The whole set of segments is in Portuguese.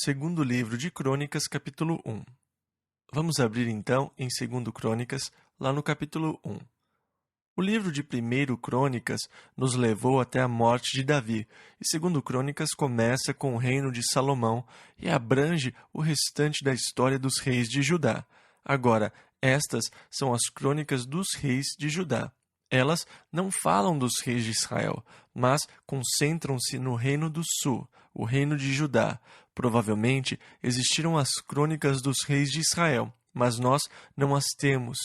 Segundo livro de Crônicas, capítulo 1. Vamos abrir então em 2 Crônicas, lá no capítulo 1. O livro de 1 Crônicas nos levou até a morte de Davi, e 2 Crônicas começa com o reino de Salomão e abrange o restante da história dos reis de Judá. Agora, estas são as crônicas dos reis de Judá. Elas não falam dos reis de Israel, mas concentram-se no reino do sul, o reino de Judá. Provavelmente existiram as crônicas dos reis de Israel, mas nós não as temos.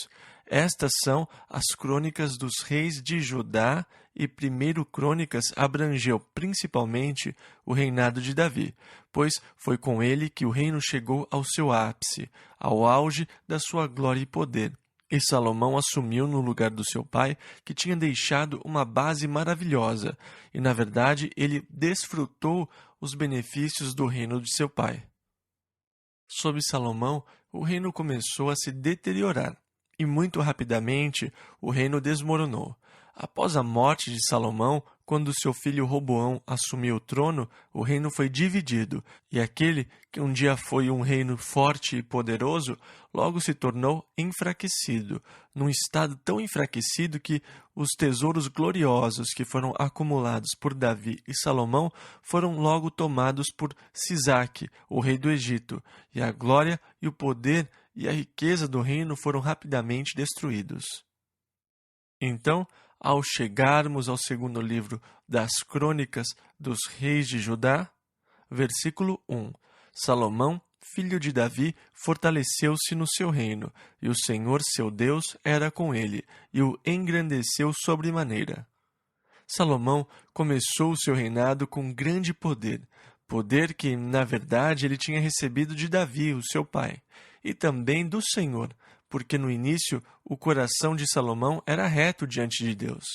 Estas são as crônicas dos reis de Judá e 1 Crônicas abrangeu principalmente o reinado de Davi, pois foi com ele que o reino chegou ao seu ápice, ao auge da sua glória e poder. E Salomão assumiu no lugar do seu pai, que tinha deixado uma base maravilhosa, e na verdade ele desfrutou os benefícios do reino de seu pai. Sob Salomão, o reino começou a se deteriorar, e muito rapidamente o reino desmoronou. Após a morte de Salomão, quando seu filho Roboão assumiu o trono, o reino foi dividido, e aquele que um dia foi um reino forte e poderoso, logo se tornou enfraquecido, num estado tão enfraquecido que os tesouros gloriosos que foram acumulados por Davi e Salomão foram logo tomados por Sisaque, o rei do Egito, e a glória e o poder e a riqueza do reino foram rapidamente destruídos. Então, ao chegarmos ao segundo livro das Crônicas dos Reis de Judá, versículo 1, Salomão, filho de Davi, fortaleceu-se no seu reino, e o Senhor seu Deus era com ele, e o engrandeceu sobremaneira. Salomão começou o seu reinado com grande poder que, na verdade, ele tinha recebido de Davi, o seu pai, e também do Senhor, porque no início o coração de Salomão era reto diante de Deus.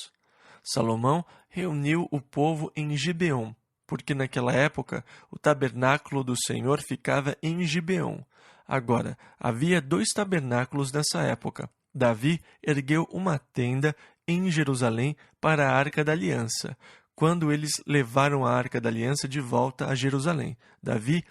Salomão reuniu o povo em Gibeon, porque naquela época o tabernáculo do Senhor ficava em Gibeon. Agora, havia 2 tabernáculos nessa época. Davi ergueu uma tenda em Jerusalém para a Arca da Aliança, quando eles levaram a Arca da Aliança de volta a Jerusalém. Davi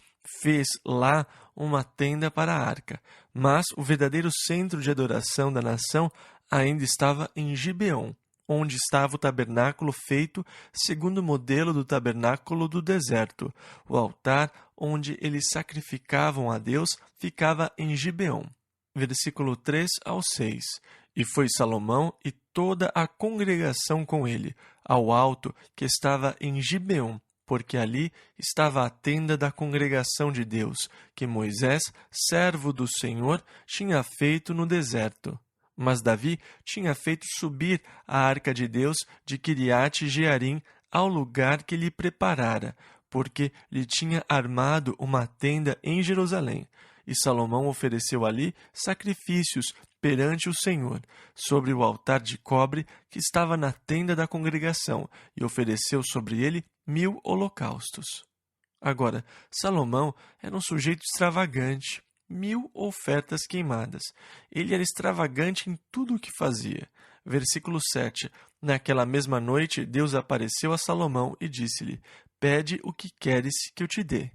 fez lá uma tenda para a arca, mas o verdadeiro centro de adoração da nação ainda estava em Gibeon, onde estava o tabernáculo feito segundo o modelo do tabernáculo do deserto. O altar onde eles sacrificavam a Deus ficava em Gibeon. Versículo 3 ao 6. E foi Salomão e toda a congregação com ele, ao alto que estava em Gibeon, porque ali estava a tenda da congregação de Deus, que Moisés, servo do Senhor, tinha feito no deserto. Mas Davi tinha feito subir a arca de Deus de Quiriate-Jearim ao lugar que lhe preparara, porque lhe tinha armado uma tenda em Jerusalém. E Salomão ofereceu ali sacrifícios perante o Senhor, sobre o altar de cobre que estava na tenda da congregação, e ofereceu sobre ele 1000 holocaustos. Agora, Salomão era um sujeito extravagante, 1000 ofertas queimadas. Ele era extravagante em tudo o que fazia. Versículo 7. Naquela mesma noite, Deus apareceu a Salomão e disse-lhe: Pede o que queres que eu te dê.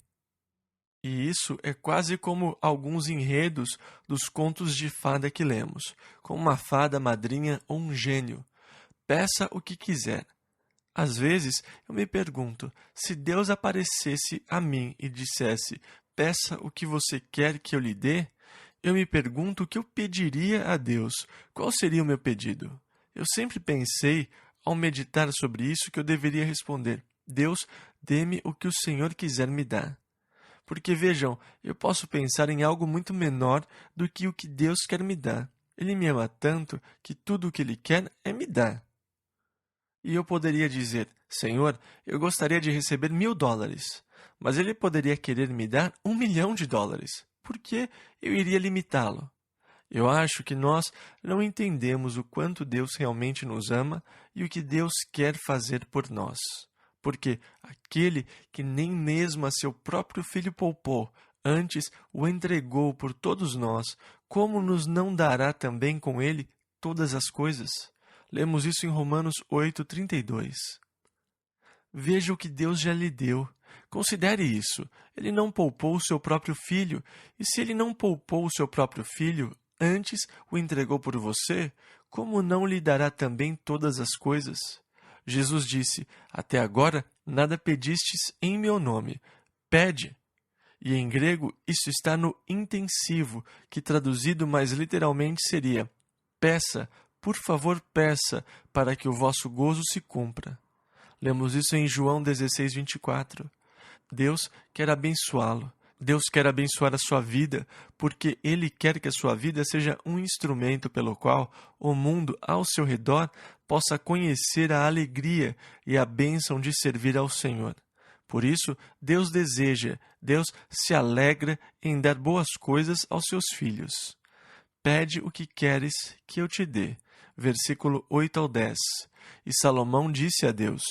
E isso é quase como alguns enredos dos contos de fada que lemos, com uma fada madrinha ou um gênio. Peça o que quiser. Às vezes, eu me pergunto, se Deus aparecesse a mim e dissesse, peça o que você quer que eu lhe dê, eu me pergunto o que eu pediria a Deus, qual seria o meu pedido? Eu sempre pensei, ao meditar sobre isso, que eu deveria responder, Deus, dê-me o que o Senhor quiser me dar. Porque, vejam, eu posso pensar em algo muito menor do que o que Deus quer me dar. Ele me ama tanto que tudo o que Ele quer é me dar. E eu poderia dizer, Senhor, eu gostaria de receber $1000, mas Ele poderia querer me dar $1 milhão. Por que eu iria limitá-lo? Eu acho que nós não entendemos o quanto Deus realmente nos ama e o que Deus quer fazer por nós. Porque aquele que nem mesmo a seu próprio filho poupou, antes o entregou por todos nós, como nos não dará também com ele todas as coisas? Lemos isso em Romanos 8:32. Veja o que Deus já lhe deu. Considere isso. Ele não poupou o seu próprio filho. E se ele não poupou o seu próprio filho, antes o entregou por você, como não lhe dará também todas as coisas? Jesus disse: Até agora nada pedistes em meu nome. Pede. E em grego isso está no intensivo, que traduzido mais literalmente seria: peça, por favor peça, para que o vosso gozo se cumpra. Lemos isso em João 16, 24. Deus quer abençoá-lo. Deus quer abençoar a sua vida, porque Ele quer que a sua vida seja um instrumento pelo qual o mundo ao seu redor possa conhecer a alegria e a bênção de servir ao Senhor. Por isso, Deus deseja, Deus se alegra em dar boas coisas aos seus filhos. Pede o que queres que eu te dê. Versículo 8 ao 10. E Salomão disse a Deus: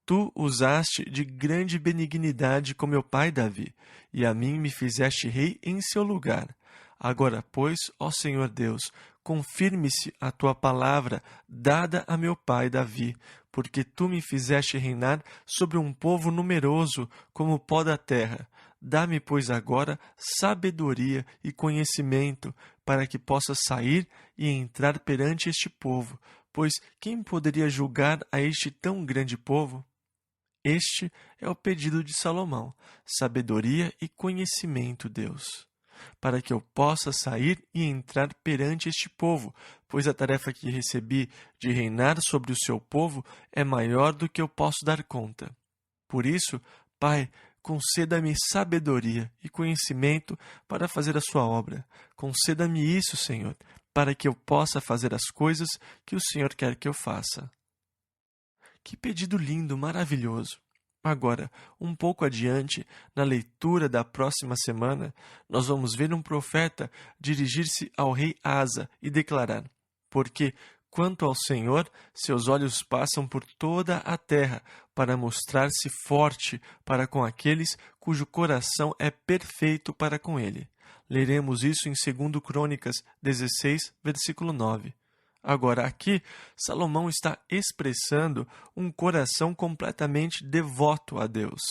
Tu usaste de grande benignidade com meu pai Davi, e a mim me fizeste rei em seu lugar. Agora, pois, ó Senhor Deus, confirme-se a tua palavra dada a meu pai Davi, porque tu me fizeste reinar sobre um povo numeroso como o pó da terra. Dá-me, pois, agora sabedoria e conhecimento, para que possa sair e entrar perante este povo, pois quem poderia julgar a este tão grande povo? Este é o pedido de Salomão: sabedoria e conhecimento, Deus, para que eu possa sair e entrar perante este povo, pois a tarefa que recebi de reinar sobre o seu povo é maior do que eu posso dar conta. Por isso, Pai, conceda-me sabedoria e conhecimento para fazer a sua obra. Conceda-me isso, Senhor, para que eu possa fazer as coisas que o Senhor quer que eu faça. Que pedido lindo, maravilhoso! Agora, um pouco adiante, na leitura da próxima semana, nós vamos ver um profeta dirigir-se ao rei Asa e declarar: Porque, quanto ao Senhor, seus olhos passam por toda a terra para mostrar-se forte para com aqueles cujo coração é perfeito para com ele. Leremos isso em 2 Crônicas 16, versículo 9. Agora, aqui, Salomão está expressando um coração completamente devoto a Deus.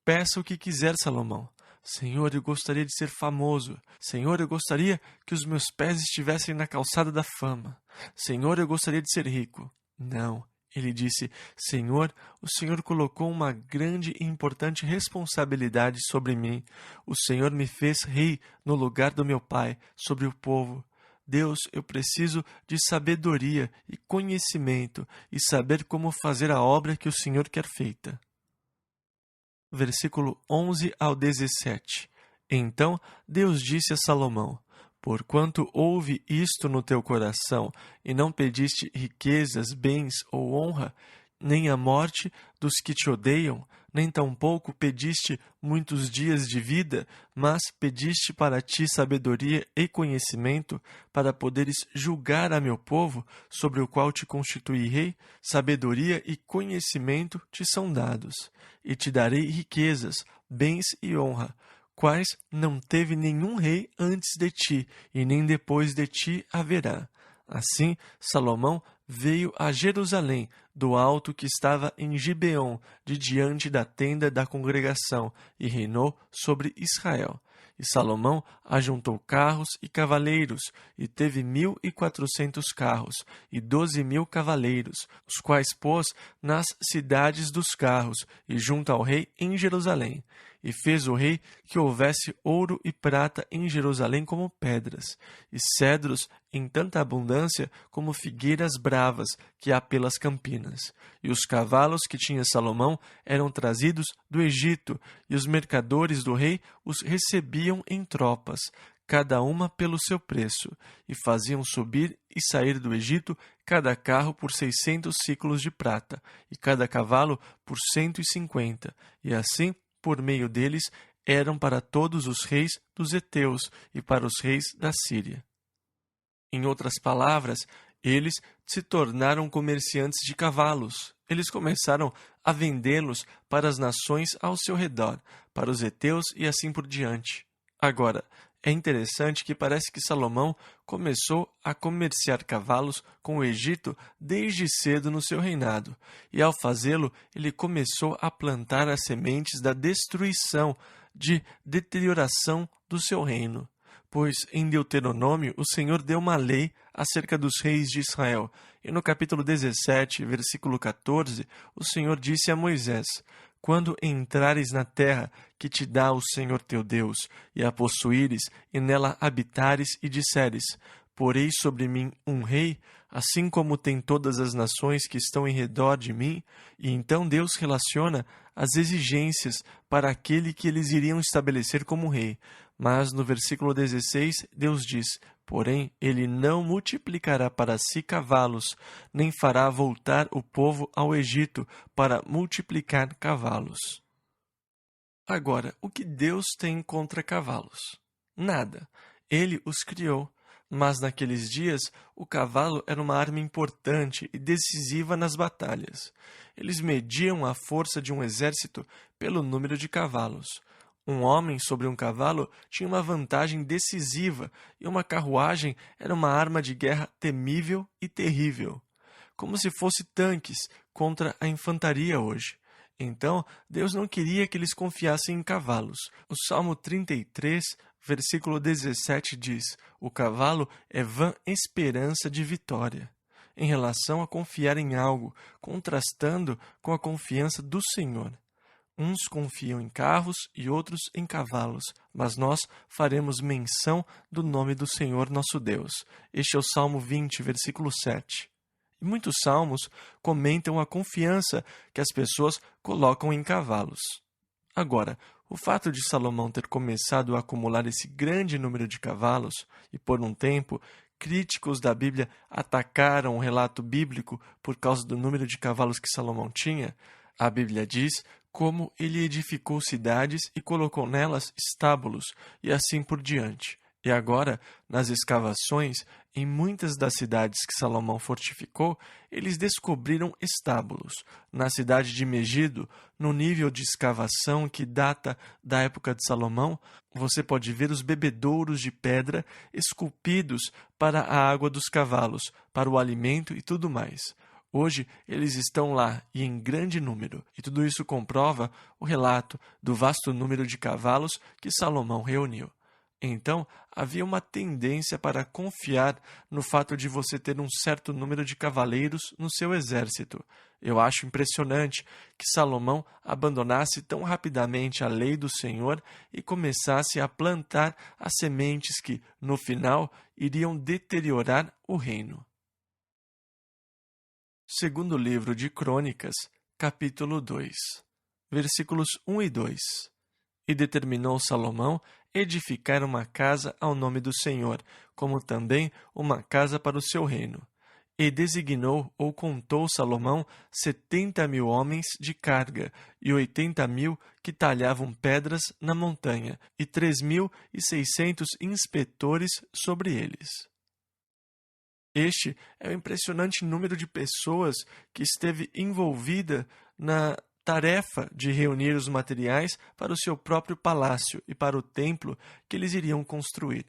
Peça o que quiser, Salomão. Senhor, eu gostaria de ser famoso. Senhor, eu gostaria que os meus pés estivessem na calçada da fama. Senhor, eu gostaria de ser rico. Não. Ele disse: Senhor, o Senhor colocou uma grande e importante responsabilidade sobre mim. O Senhor me fez rei no lugar do meu pai, sobre o povo. Deus, eu preciso de sabedoria e conhecimento e saber como fazer a obra que o Senhor quer feita. Versículo 11 ao 17. Então Deus disse a Salomão: Porquanto houve isto no teu coração, e não pediste riquezas, bens ou honra, nem a morte dos que te odeiam, nem tampouco pediste muitos dias de vida, mas pediste para ti sabedoria e conhecimento, para poderes julgar a meu povo, sobre o qual te constituí rei, sabedoria e conhecimento te são dados. E te darei riquezas, bens e honra, quais não teve nenhum rei antes de ti, e nem depois de ti haverá. Assim, Salomão veio a Jerusalém, do alto que estava em Gibeon, de diante da tenda da congregação, e reinou sobre Israel. E Salomão ajuntou carros e cavaleiros, e teve 1.400 carros, e 12.000 cavaleiros, os quais pôs nas cidades dos carros, e junto ao rei em Jerusalém. E fez o rei que houvesse ouro e prata em Jerusalém como pedras, e cedros em tanta abundância como figueiras bravas que há pelas campinas. E os cavalos que tinha Salomão eram trazidos do Egito, e os mercadores do rei os recebiam em tropas, cada uma pelo seu preço, e faziam subir e sair do Egito cada carro por 600 siclos de prata, e cada cavalo por 150, e assim, por meio deles, eram para todos os reis dos heteus e para os reis da Síria. Em outras palavras, eles se tornaram comerciantes de cavalos. Eles começaram a vendê-los para as nações ao seu redor, para os heteus e assim por diante. Agora, É interessante que parece que Salomão começou a comerciar cavalos com o Egito desde cedo no seu reinado, e ao fazê-lo, ele começou a plantar as sementes da destruição, de deterioração do seu reino. Pois em Deuteronômio o Senhor deu uma lei acerca dos reis de Israel, e no capítulo 17, versículo 14, o Senhor disse a Moisés: quando entrares na terra que te dá o Senhor teu Deus, e a possuíres, e nela habitares, e disseres: porei sobre mim um rei, assim como tem todas as nações que estão em redor de mim, e então Deus relaciona as exigências para aquele que eles iriam estabelecer como rei. Mas no versículo 16, Deus diz: porém, ele não multiplicará para si cavalos, nem fará voltar o povo ao Egito para multiplicar cavalos. Agora, o que Deus tem contra cavalos? Nada. Ele os criou. Mas naqueles dias, o cavalo era uma arma importante e decisiva nas batalhas. Eles mediam a força de um exército pelo número de cavalos. Um homem sobre um cavalo tinha uma vantagem decisiva e uma carruagem era uma arma de guerra temível e terrível, como se fosse tanques contra a infantaria hoje. Então, Deus não queria que eles confiassem em cavalos. O Salmo 33, versículo 17 diz: o cavalo é vã esperança de vitória, em relação a confiar em algo, contrastando com a confiança do Senhor. Uns confiam em carros e outros em cavalos, mas nós faremos menção do nome do Senhor nosso Deus. Este é o Salmo 20, versículo 7. E muitos salmos comentam a confiança que as pessoas colocam em cavalos. Agora, o fato de Salomão ter começado a acumular esse grande número de cavalos, e por um tempo, críticos da Bíblia atacaram o relato bíblico por causa do número de cavalos que Salomão tinha, a Bíblia diz como ele edificou cidades e colocou nelas estábulos, e assim por diante. E agora, nas escavações, em muitas das cidades que Salomão fortificou, eles descobriram estábulos. Na cidade de Megido, no nível de escavação que data da época de Salomão, você pode ver os bebedouros de pedra esculpidos para a água dos cavalos, para o alimento e tudo mais. Hoje, eles estão lá e em grande número, e tudo isso comprova o relato do vasto número de cavalos que Salomão reuniu. Então, havia uma tendência para confiar no fato de você ter um certo número de cavaleiros no seu exército. Eu acho impressionante que Salomão abandonasse tão rapidamente a lei do Senhor e começasse a plantar as sementes que, no final, iriam deteriorar o reino. Segundo livro de Crônicas, capítulo 2, versículos 1 e 2. E determinou Salomão edificar uma casa ao nome do Senhor, como também uma casa para o seu reino. E designou ou contou Salomão 70.000 homens de carga, e 80.000 que talhavam pedras na montanha, e 3.600 inspetores sobre eles. Este é o impressionante número de pessoas que esteve envolvida na tarefa de reunir os materiais para o seu próprio palácio e para o templo que eles iriam construir.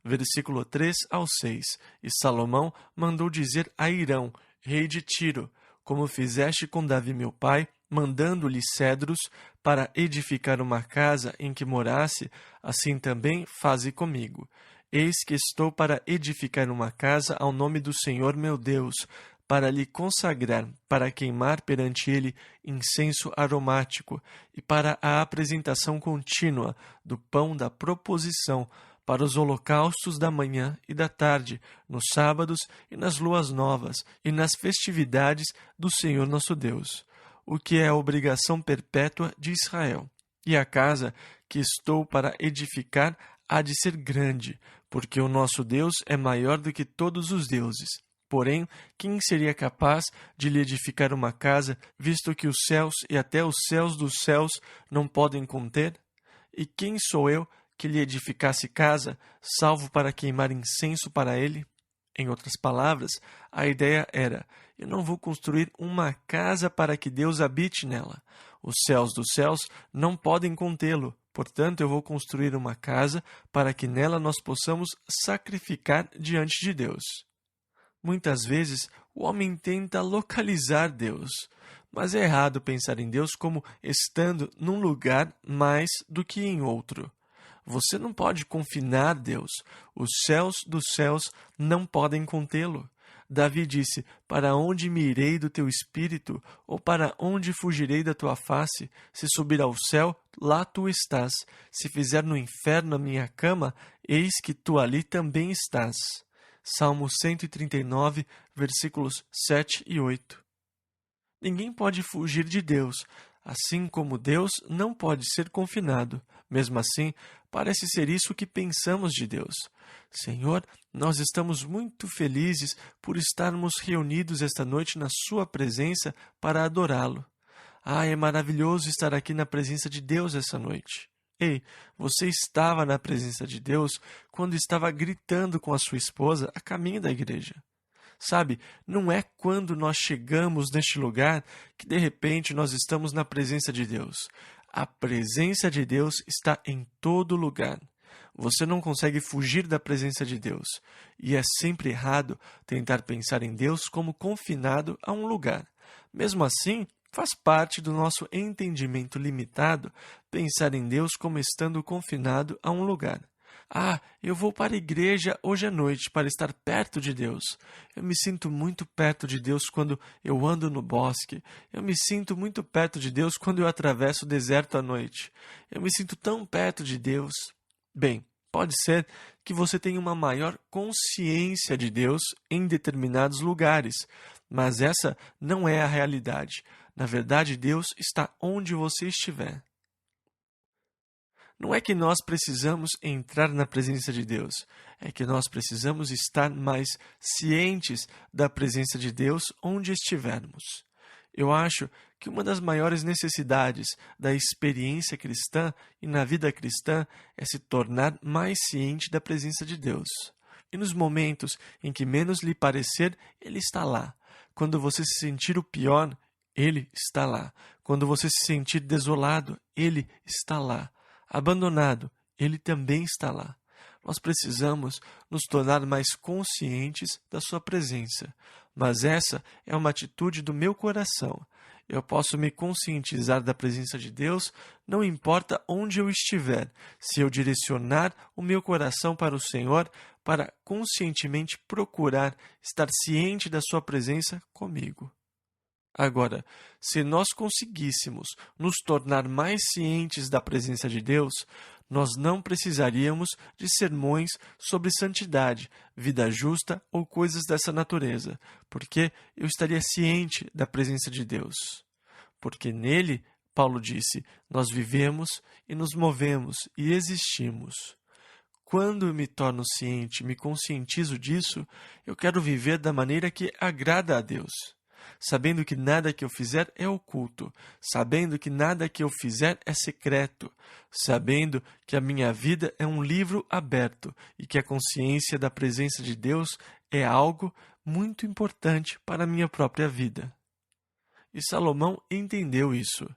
Versículo 3 ao 6. E Salomão mandou dizer a Hirão, rei de Tiro: como fizeste com Davi meu pai, mandando-lhe cedros para edificar uma casa em que morasse, assim também faze comigo. Eis que estou para edificar uma casa ao nome do Senhor meu Deus, para lhe consagrar, para queimar perante ele incenso aromático, e para a apresentação contínua do pão da proposição, para os holocaustos da manhã e da tarde, nos sábados e nas luas novas, e nas festividades do Senhor nosso Deus, o que é a obrigação perpétua de Israel. E a casa que estou para edificar há de ser grande, porque o nosso Deus é maior do que todos os deuses. Porém, quem seria capaz de lhe edificar uma casa, visto que os céus e até os céus dos céus não podem conter? E quem sou eu que lhe edificasse casa, salvo para queimar incenso para ele? Em outras palavras, a ideia era: eu não vou construir uma casa para que Deus habite nela. Os céus dos céus não podem contê-lo, Portanto, eu vou construir uma casa para que nela nós possamos sacrificar diante de Deus. Muitas vezes, o homem tenta localizar Deus, mas é errado pensar em Deus como estando num lugar mais do que em outro. Você não pode confinar Deus. Os céus dos céus não podem contê-lo. Davi disse: para onde me irei do teu espírito? Ou para onde fugirei da tua face? Se subir ao céu, lá tu estás. Se fizer no inferno a minha cama, eis que tu ali também estás. Salmo 139, versículos 7 e 8. Ninguém pode fugir de Deus, assim como Deus não pode ser confinado. Mesmo assim, parece ser isso que pensamos de Deus. Senhor, nós estamos muito felizes por estarmos reunidos esta noite na Sua presença para adorá-lo. É maravilhoso estar aqui na presença de Deus essa noite. Ei, você estava na presença de Deus quando estava gritando com a sua esposa a caminho da igreja. Sabe, não é quando nós chegamos neste lugar que de repente nós estamos na presença de Deus. A presença de Deus está em todo lugar. Você não consegue fugir da presença de Deus. E é sempre errado tentar pensar em Deus como confinado a um lugar. Mesmo assim, faz parte do nosso entendimento limitado pensar em Deus como estando confinado a um lugar. Eu vou para a igreja hoje à noite para estar perto de Deus. Eu me sinto muito perto de Deus quando eu ando no bosque. Eu me sinto muito perto de Deus quando eu atravesso o deserto à noite. Eu me sinto tão perto de Deus. Bem, pode ser que você tenha uma maior consciência de Deus em determinados lugares, mas essa não é a realidade. Na verdade, Deus está onde você estiver. Não é que nós precisamos entrar na presença de Deus, é que nós precisamos estar mais cientes da presença de Deus onde estivermos. Eu acho que uma das maiores necessidades da experiência cristã e na vida cristã é se tornar mais ciente da presença de Deus. E nos momentos em que menos lhe parecer, Ele está lá. Quando você se sentir o pior, Ele está lá. Quando você se sentir desolado, Ele está lá. Abandonado, Ele também está lá. Nós precisamos nos tornar mais conscientes da Sua presença. Mas essa é uma atitude do meu coração. Eu posso me conscientizar da presença de Deus, não importa onde eu estiver, se eu direcionar o meu coração para o Senhor, para conscientemente procurar estar ciente da Sua presença comigo. Agora, se nós conseguíssemos nos tornar mais cientes da presença de Deus, nós não precisaríamos de sermões sobre santidade, vida justa ou coisas dessa natureza, porque eu estaria ciente da presença de Deus. Porque nele, Paulo disse, nós vivemos e nos movemos e existimos. Quando eu me torno ciente, me conscientizo disso, eu quero viver da maneira que agrada a Deus. Sabendo que nada que eu fizer é oculto, sabendo que nada que eu fizer é secreto, sabendo que a minha vida é um livro aberto e que a consciência da presença de Deus é algo muito importante para a minha própria vida. E Salomão entendeu isso.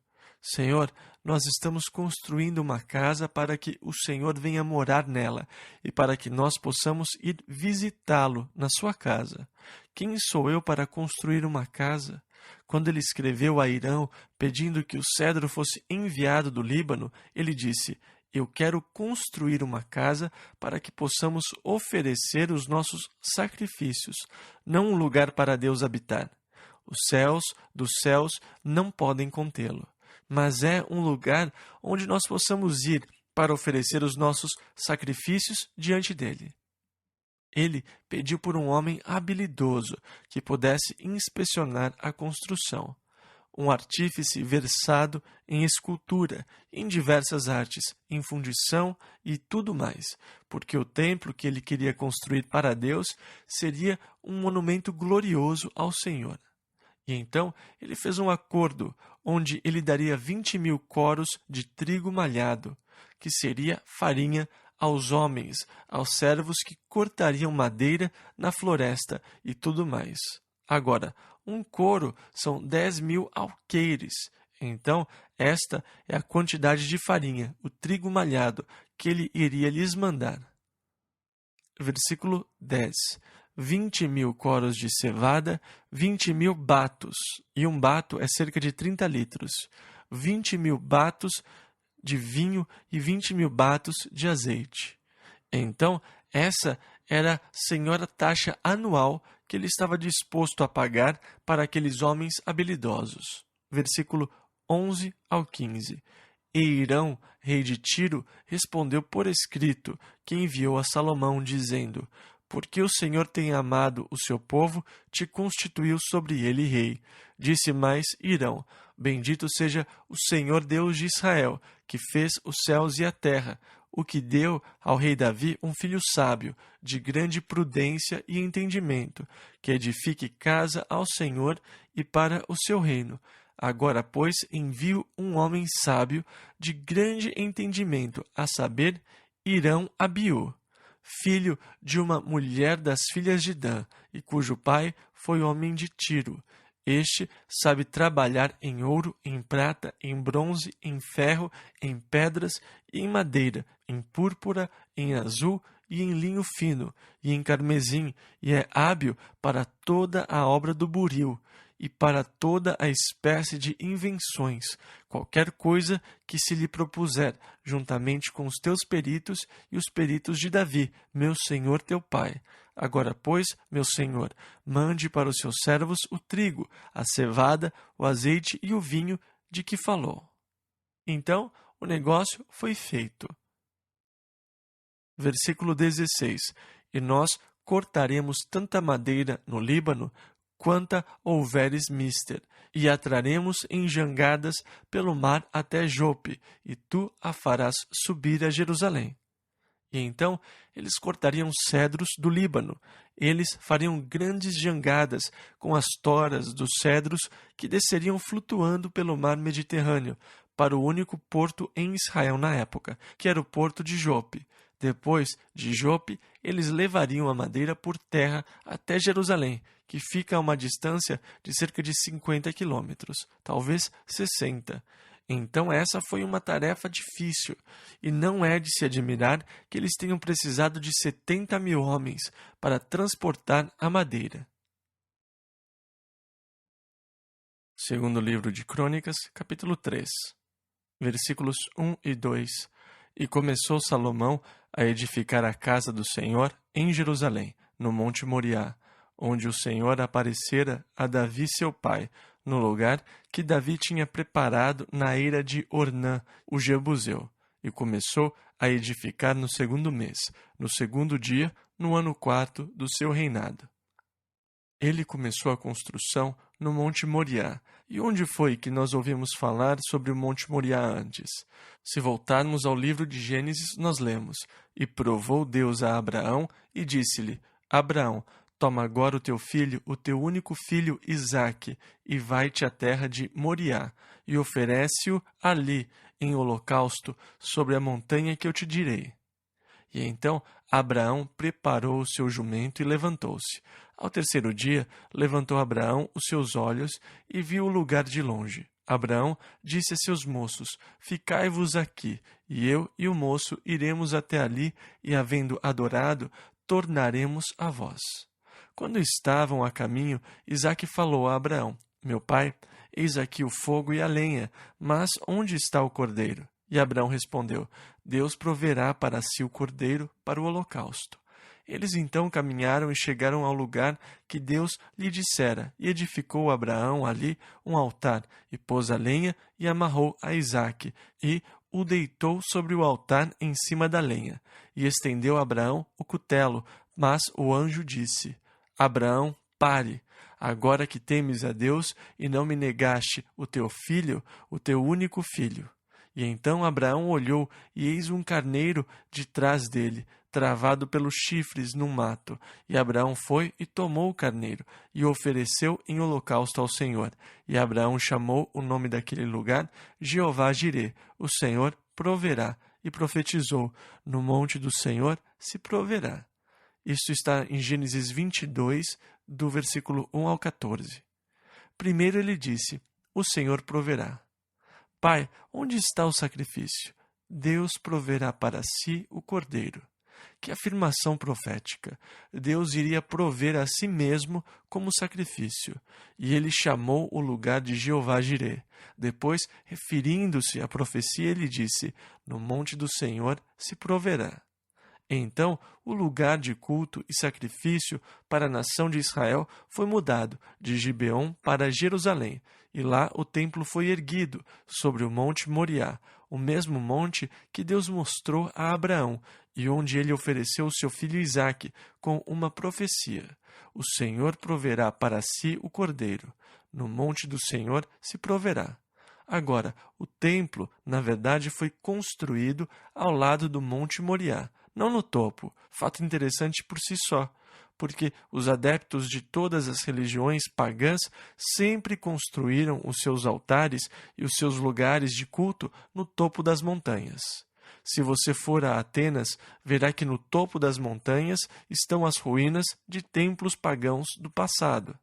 Senhor, nós estamos construindo uma casa para que o Senhor venha morar nela e para que nós possamos ir visitá-lo na sua casa. Quem sou eu para construir uma casa? Quando ele escreveu a Irão pedindo que o cedro fosse enviado do Líbano, ele disse: eu quero construir uma casa para que possamos oferecer os nossos sacrifícios, não um lugar para Deus habitar. Os céus dos céus não podem contê-lo, mas é um lugar onde nós possamos ir para oferecer os nossos sacrifícios diante dele. Ele pediu por um homem habilidoso que pudesse inspecionar a construção, um artífice versado em escultura, em diversas artes, em fundição e tudo mais, porque o templo que ele queria construir para Deus seria um monumento glorioso ao Senhor. E então ele fez um acordo onde ele daria 20.000 coros de trigo malhado, que seria farinha aos homens, aos servos que cortariam madeira na floresta e tudo mais. Agora, um coro são 10.000 alqueires, então Esta é a quantidade de farinha, o trigo malhado, que ele iria lhes mandar. Versículo 10. 20.000 coros de cevada, 20.000 batos, e um bato é cerca de 30 litros. 20.000 batos de vinho e 20.000 batos de azeite. Então, essa era a senhora taxa anual que ele estava disposto a pagar para aqueles homens habilidosos. Versículo 11 ao 15. E Irão, rei de Tiro, respondeu por escrito, que enviou a Salomão, dizendo: Porque o Senhor tem amado o seu povo, te constituiu sobre ele rei. Disse mais Irão: Bendito seja o Senhor Deus de Israel, que fez os céus e a terra, o que deu ao rei Davi um filho sábio, de grande prudência e entendimento, que edifique casa ao Senhor e para o seu reino. Agora, pois, envio um homem sábio, de grande entendimento, a saber, Irão Abiú, filho de uma mulher das filhas de Dan, e cujo pai foi homem de Tiro. Este sabe trabalhar em ouro, em prata, em bronze, em ferro, em pedras e em madeira, em púrpura, em azul e em linho fino, e em carmesim, e é hábil para toda a obra do buril, e para toda a espécie de invenções, qualquer coisa que se lhe propuser, juntamente com os teus peritos e os peritos de Davi, meu senhor teu pai. Agora, pois, meu senhor, mande para os seus servos o trigo, a cevada, o azeite e o vinho de que falou. Então, o negócio foi feito. Versículo 16. E nós cortaremos tanta madeira no Líbano, quanta houveres mister, e a traremos em jangadas pelo mar até Jope, e tu a farás subir a Jerusalém. E então eles cortariam cedros do Líbano. Eles fariam grandes jangadas com as toras dos cedros que desceriam flutuando pelo mar Mediterrâneo para o único porto em Israel na época, que era o porto de Jope. Depois de Jope, eles levariam a madeira por terra até Jerusalém, que fica a uma distância de cerca de 50 quilômetros, talvez 60. Então essa foi uma tarefa difícil, e não é de se admirar que eles tenham precisado de 70.000 homens para transportar a madeira. Segundo livro de Crônicas, capítulo 3, versículos 1 e 2. E começou Salomão a edificar a casa do Senhor em Jerusalém, no monte Moriá, onde o Senhor aparecera a Davi seu pai, no lugar que Davi tinha preparado na eira de Ornã, o Jebuseu, e começou a edificar no 2º mês, no 2º dia, no ano 4º do seu reinado. Ele começou a construção no Monte Moriá. E onde foi que nós ouvimos falar sobre o Monte Moriá antes? Se voltarmos ao livro de Gênesis, nós lemos: E provou Deus a Abraão e disse-lhe: Abraão, toma agora o teu filho, o teu único filho Isaque, e vai-te à terra de Moriá, e oferece-o ali, em holocausto, sobre a montanha que eu te direi. E então Abraão preparou o seu jumento e levantou-se. Ao 3º dia, levantou Abraão os seus olhos e viu o lugar de longe. Abraão disse a seus moços: Ficai-vos aqui, e eu e o moço iremos até ali, e, havendo adorado, tornaremos a vós. Quando estavam a caminho, Isaque falou a Abraão: Meu pai, eis aqui o fogo e a lenha, mas onde está o cordeiro? E Abraão respondeu: Deus proverá para si o cordeiro para o holocausto. Eles então caminharam e chegaram ao lugar que Deus lhe dissera, e edificou Abraão ali um altar, e pôs a lenha e amarrou a Isaque, e o deitou sobre o altar em cima da lenha. E estendeu Abraão o cutelo, mas o anjo disse: Abraão, pare. Agora que temes a Deus e não me negaste o teu filho, o teu único filho. E então Abraão olhou, e eis um carneiro de trás dele, travado pelos chifres num mato. E Abraão foi e tomou o carneiro, e o ofereceu em holocausto ao Senhor. E Abraão chamou o nome daquele lugar Jeová-Jirê, o Senhor proverá, e profetizou: No monte do Senhor se proverá. Isto está em Gênesis 22, do versículo 1 ao 14. Primeiro ele disse: O Senhor proverá. Pai, onde está o sacrifício? Deus proverá para si o cordeiro. Que afirmação profética! Deus iria prover a si mesmo como sacrifício, e ele chamou o lugar de Jeová-Jirê. Depois, referindo-se à profecia, ele disse: no monte do Senhor se proverá. Então, o lugar de culto e sacrifício para a nação de Israel foi mudado de Gibeon para Jerusalém, e lá o templo foi erguido sobre o monte Moriá, o mesmo monte que Deus mostrou a Abraão e onde ele ofereceu o seu filho Isaque com uma profecia: o Senhor proverá para si o cordeiro, no monte do Senhor se proverá. Agora, o templo, na verdade, foi construído ao lado do monte Moriá, não no topo, fato interessante por si só, porque os adeptos de todas as religiões pagãs sempre construíram os seus altares e os seus lugares de culto no topo das montanhas. Se você for a Atenas, verá que no topo das montanhas estão as ruínas de templos pagãos do passado.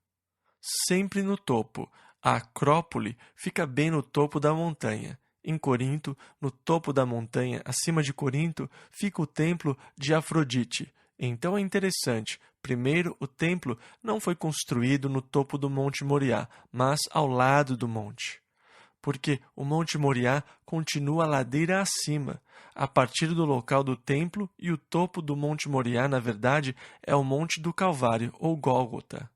Sempre no topo. A Acrópole fica bem no topo da montanha. Em Corinto, no topo da montanha, acima de Corinto, fica o templo de Afrodite. Então é interessante. Primeiro, o templo não foi construído no topo do Monte Moriá, mas ao lado do monte. Porque o Monte Moriá continua a ladeira acima, a partir do local do templo, e o topo do Monte Moriá, na verdade, é o Monte do Calvário, ou Gólgota.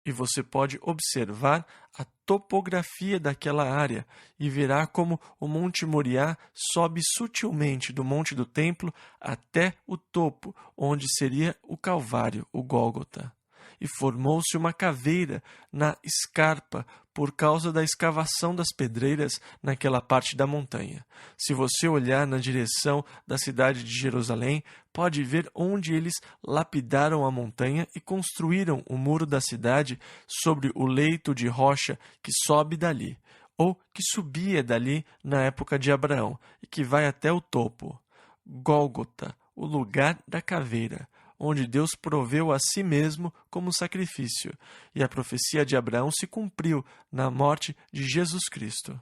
E você pode observar a topografia daquela área e verá como o Monte Moriá sobe sutilmente do Monte do Templo até o topo, onde seria o Calvário, o Gólgota. E formou-se uma caveira na escarpa por causa da escavação das pedreiras naquela parte da montanha. Se você olhar na direção da cidade de Jerusalém, pode ver onde eles lapidaram a montanha e construíram o muro da cidade sobre o leito de rocha que sobe dali, ou que subia dali na época de Abraão, e que vai até o topo. Gólgota, o lugar da caveira, onde Deus proveu a si mesmo como sacrifício, e a profecia de Abraão se cumpriu na morte de Jesus Cristo.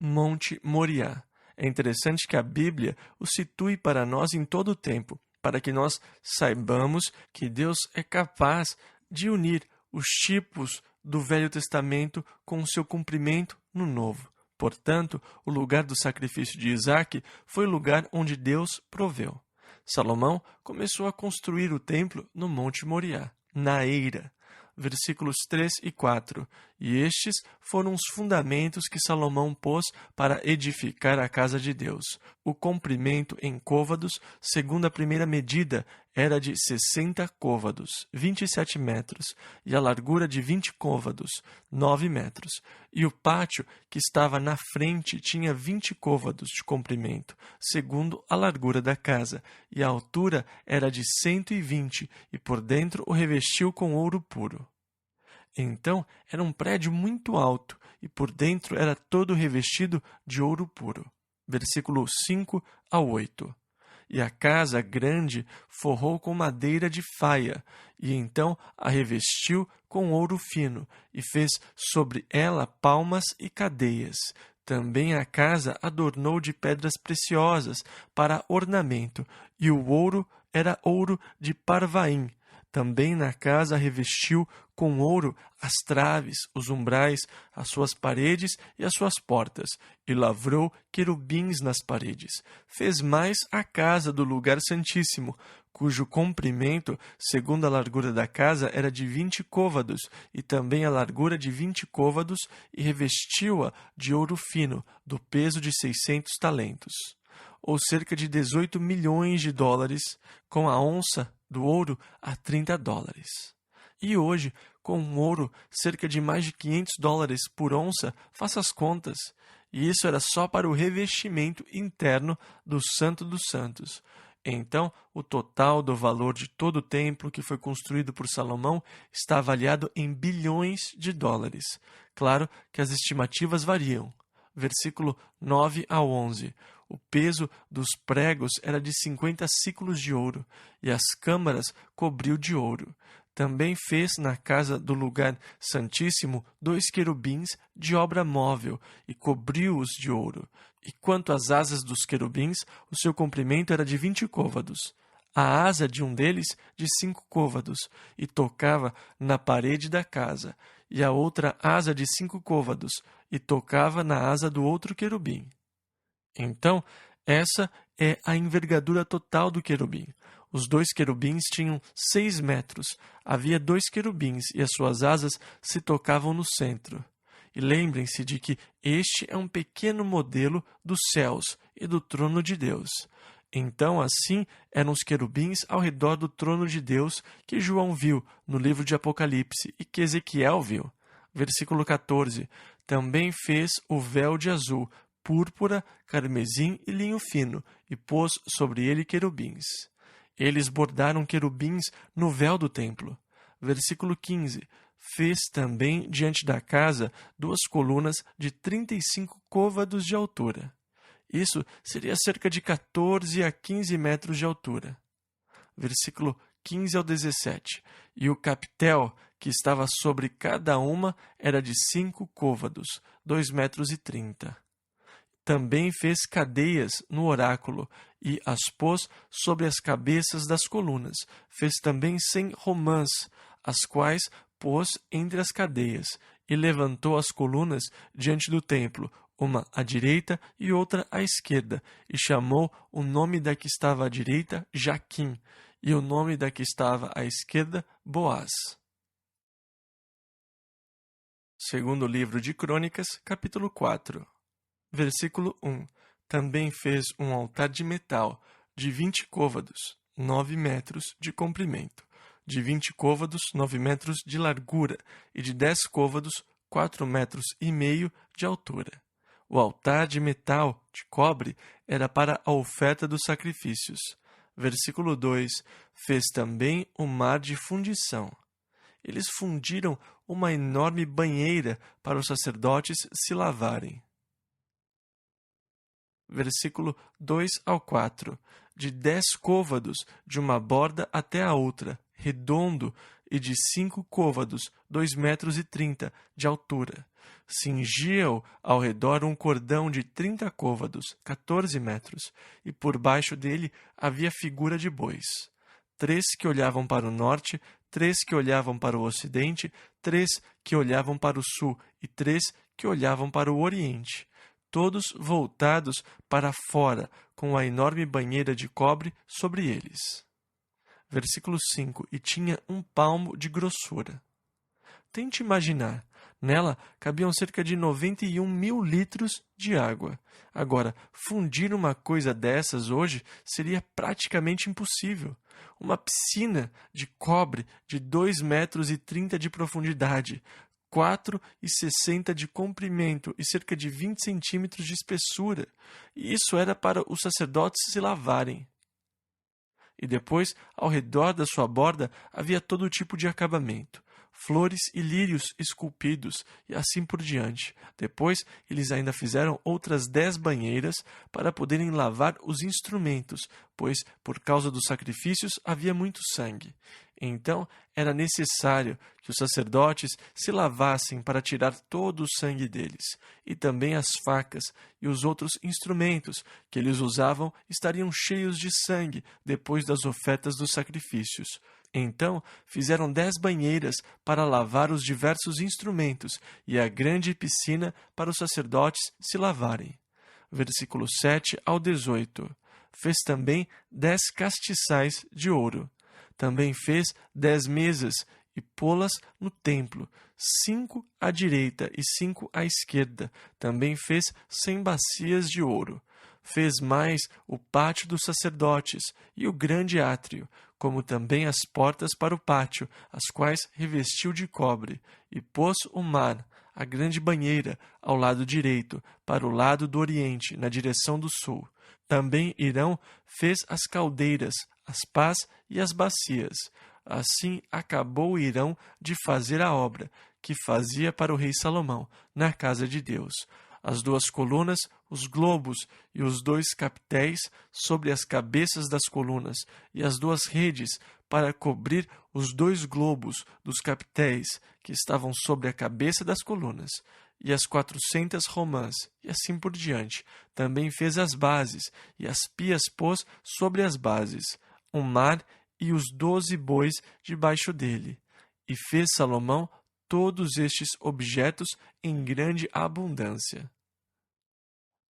Monte Moriá. É interessante que a Bíblia o situe para nós em todo o tempo, para que nós saibamos que Deus é capaz de unir os tipos do Velho Testamento com o seu cumprimento no Novo. Portanto, o lugar do sacrifício de Isaque foi o lugar onde Deus proveu. Salomão começou a construir o templo no Monte Moriá, na eira. Versículos 3 e 4. E estes foram os fundamentos que Salomão pôs para edificar a casa de Deus. O comprimento em côvados, segundo a primeira medida, era de 60 côvados, 27 metros, e a largura de 20 côvados, 9 metros. E o pátio que estava na frente tinha 20 côvados de comprimento, segundo a largura da casa, e a altura era de 120, e por dentro o revestiu com ouro puro. Então, era um prédio muito alto, e por dentro era todo revestido de ouro puro. Versículo 5 a 8. E a casa grande forrou com madeira de faia, e então a revestiu com ouro fino, e fez sobre ela palmas e cadeias. Também a casa adornou de pedras preciosas para ornamento, e o ouro era ouro de Parvaim. Também na casa revestiu com ouro as traves, os umbrais, as suas paredes e as suas portas, e lavrou querubins nas paredes. Fez mais a casa do lugar santíssimo, cujo comprimento, segundo a largura da casa, era de 20 côvados, e também a largura de 20 côvados, e revestiu-a de ouro fino, do peso de 600 talentos, ou cerca de 18 milhões de dólares, com a onça do ouro a 30 dólares. E hoje, com um ouro cerca de mais de 500 dólares por onça, faça as contas. E isso era só para o revestimento interno do Santo dos Santos. Então, o total do valor de todo o templo que foi construído por Salomão está avaliado em bilhões de dólares. Claro que as estimativas variam. Versículo 9 a 11. O peso dos pregos era de 50 siclos de ouro, e as câmaras cobriu de ouro. Também fez na casa do lugar santíssimo 2 querubins de obra móvel e cobriu-os de ouro. E quanto às asas dos querubins, o seu comprimento era de 20 côvados. A asa de um deles de 5 côvados, e tocava na parede da casa, e a outra asa de 5 côvados, e tocava na asa do outro querubim. Então, essa é a envergadura total do querubim. Os 2 querubins tinham 6 metros. Havia 2 querubins e as suas asas se tocavam no centro. E lembrem-se de que este é um pequeno modelo dos céus e do trono de Deus. Então, assim, eram os querubins ao redor do trono de Deus que João viu no livro de Apocalipse e que Ezequiel viu. Versículo 14. Também fez o véu de azul, púrpura, carmesim e linho fino, e pôs sobre ele querubins. Eles bordaram querubins no véu do templo. Versículo 15. Fez também diante da casa 2 colunas de 35 côvados de altura. Isso seria cerca de 14 a 15 metros de altura. Versículo 15 ao 17. E o capitel que estava sobre cada uma era de 5 côvados, 2 metros e 30. Também fez cadeias no oráculo e as pôs sobre as cabeças das colunas. Fez também 100 romãs, as quais pôs entre as cadeias, e levantou as colunas diante do templo, uma à direita e outra à esquerda, e chamou o nome da que estava à direita Jaquim, e o nome da que estava à esquerda Boaz. Segundo livro de Crônicas, capítulo 4. Versículo 1. Também fez um altar de metal de 20 côvados, 9 metros de comprimento, de 20 côvados, 9 metros de largura, e de 10 côvados, 4 metros e meio de altura. O altar de metal, de cobre, era para a oferta dos sacrifícios. Versículo 2. Fez também o mar de fundição. Eles fundiram uma enorme banheira para os sacerdotes se lavarem. Versículo 2 ao 4. De 10 côvados, de uma borda até a outra, redondo, e de 5 côvados, 2 metros e 30 de altura. Cingia-o ao redor um cordão de 30 côvados, 14 metros, e por baixo dele havia figura de bois. 3 que olhavam para o norte, 3 que olhavam para o ocidente, 3 que olhavam para o sul e 3 que olhavam para o oriente, todos voltados para fora, com a enorme banheira de cobre sobre eles. Versículo 5. E tinha 1 palmo de grossura. Tente imaginar. Nela cabiam cerca de 91 mil litros de água. Agora, fundir uma coisa dessas hoje seria praticamente impossível. Uma piscina de cobre de 2 metros e 30 de profundidade, 4,60 de comprimento e cerca de 20 centímetros de espessura. E isso era para os sacerdotes se lavarem. E depois, ao redor da sua borda, havia todo tipo de acabamento. Flores e lírios esculpidos, e assim por diante. Depois, eles ainda fizeram outras 10 banheiras para poderem lavar os instrumentos, pois, por causa dos sacrifícios, havia muito sangue. Então, era necessário que os sacerdotes se lavassem para tirar todo o sangue deles, e também as facas e os outros instrumentos que eles usavam estariam cheios de sangue depois das ofertas dos sacrifícios. Então fizeram 10 banheiras para lavar os diversos instrumentos e a grande piscina para os sacerdotes se lavarem. Versículo 7 ao 18. Fez também 10 castiçais de ouro. Também fez 10 mesas e pô-las no templo, 5 à direita e 5 à esquerda. Também fez 100 bacias de ouro. Fez mais o pátio dos sacerdotes e o grande átrio, como também as portas para o pátio, as quais revestiu de cobre, e pôs o mar, a grande banheira, ao lado direito, para o lado do oriente, na direção do sul. Também Hirão fez as caldeiras, as pás e as bacias. Assim acabou Hirão de fazer a obra que fazia para o rei Salomão, na casa de Deus. As 2 colunas, os globos e os 2 capitéis sobre as cabeças das colunas, e as 2 redes para cobrir os 2 globos dos capitéis que estavam sobre a cabeça das colunas, e as 400 romãs, e assim por diante. Também fez as bases, e as pias pôs sobre as bases, o mar e os 12 bois debaixo dele. E fez Salomão todos estes objetos em grande abundância.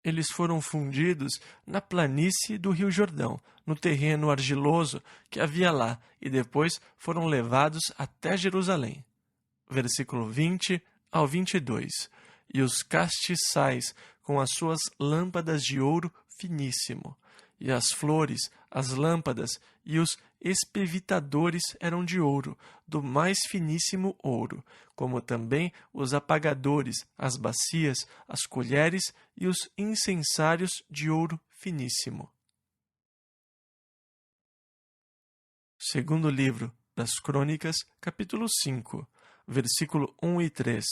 Eles foram fundidos na planície do Rio Jordão, no terreno argiloso que havia lá, e depois foram levados até Jerusalém. Versículo 20 ao 22. E os castiçais com as suas lâmpadas de ouro finíssimo, e as flores, as lâmpadas e os espevitadores eram de ouro, do mais finíssimo ouro, como também os apagadores, as bacias, as colheres e os incensários de ouro finíssimo. Segundo livro das Crônicas, capítulo 5, versículo 1 e 3.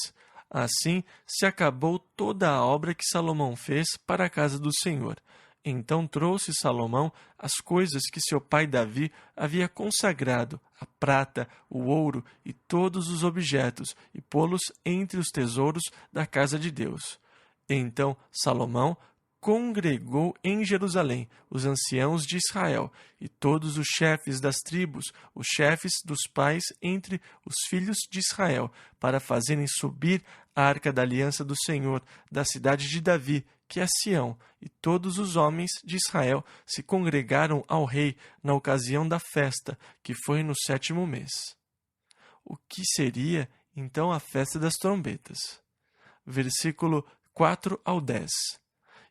Assim se acabou toda a obra que Salomão fez para a casa do Senhor. Então trouxe Salomão as coisas que seu pai Davi havia consagrado, a prata, o ouro e todos os objetos, e pô-los entre os tesouros da casa de Deus. Então Salomão congregou em Jerusalém os anciãos de Israel e todos os chefes das tribos, os chefes dos pais entre os filhos de Israel, para fazerem subir a arca da aliança do Senhor da cidade de Davi, que é Sião, e todos os homens de Israel se congregaram ao rei na ocasião da festa, que foi no 7º mês. O que seria, então, a festa das trombetas? Versículo 4 ao 10.